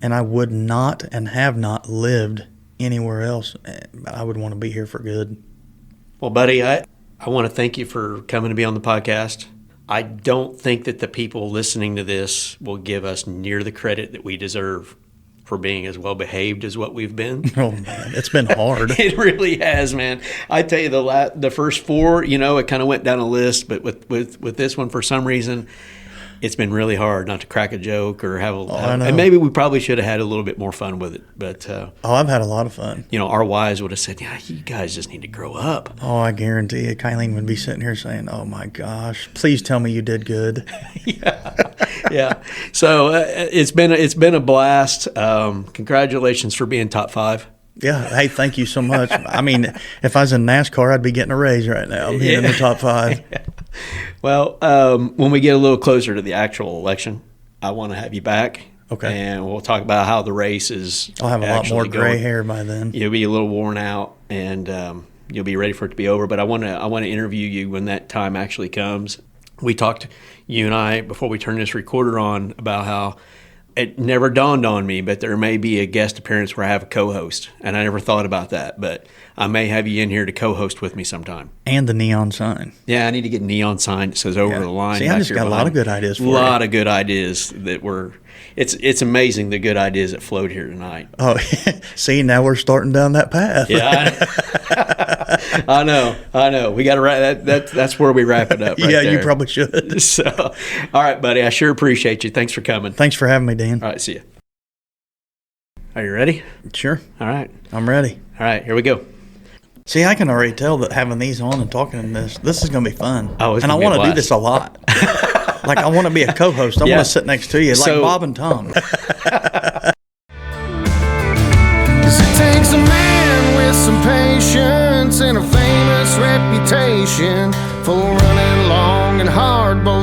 And I would not and have not lived anywhere else. I would want to be here for good. Well, buddy, I want to thank you for coming to be on the podcast. I don't think that the people listening to this will give us near the credit that we deserve for being as well behaved as what we've been. Oh, man, it's been hard. It really has, man. I tell you, the first 4, it kind of went down a list, but with this one, for some reason, it's been really hard not to crack a joke or have and maybe we probably should have had a little bit more fun with it. But I've had a lot of fun. Our wives would have said, "Yeah, you guys just need to grow up." Oh, I guarantee you, Kylene would be sitting here saying, "Oh my gosh, please tell me you did good." Yeah. So it's been a blast. Congratulations for being top 5. Yeah. Hey, thank you so much. I mean, if I was in NASCAR, I'd be getting a raise right now, being in the top 5. Well, when we get a little closer to the actual election, I want to have you back. Okay. And we'll talk about how the race is. I'll have a lot more gray hair by then. You'll be a little worn out, and you'll be ready for it to be over. But I want to interview you when that time actually comes. We talked, you and I, before we turned this recorder on, about how it never dawned on me, but there may be a guest appearance where I have a co-host, and I never thought about that. But I may have you in here to co-host with me sometime. And the neon sign. Yeah, I need to get a neon sign that says over the line. See, I just got a lot of good ideas for you. A lot of good ideas that were. It's amazing the good ideas that flowed here tonight. Oh, see, now we're starting down that path. Yeah, I know. We got to wrap that's where we wrap it up. Right yeah, there. you probably should. So, all right, buddy. I sure appreciate you. Thanks for coming. Thanks for having me, Dan. All right, see you. Are you ready? Sure. All right. I'm ready. All right, here we go. See, I can already tell that having these on and talking in this is going to be fun. Oh, it's and I gonna be a want to do blast. this a lot. Like, I want to be a co-host. I Yeah. want to sit next to you, like So- Bob and Tom. 'Cause it takes a man with some patience and a famous reputation for running long and hard both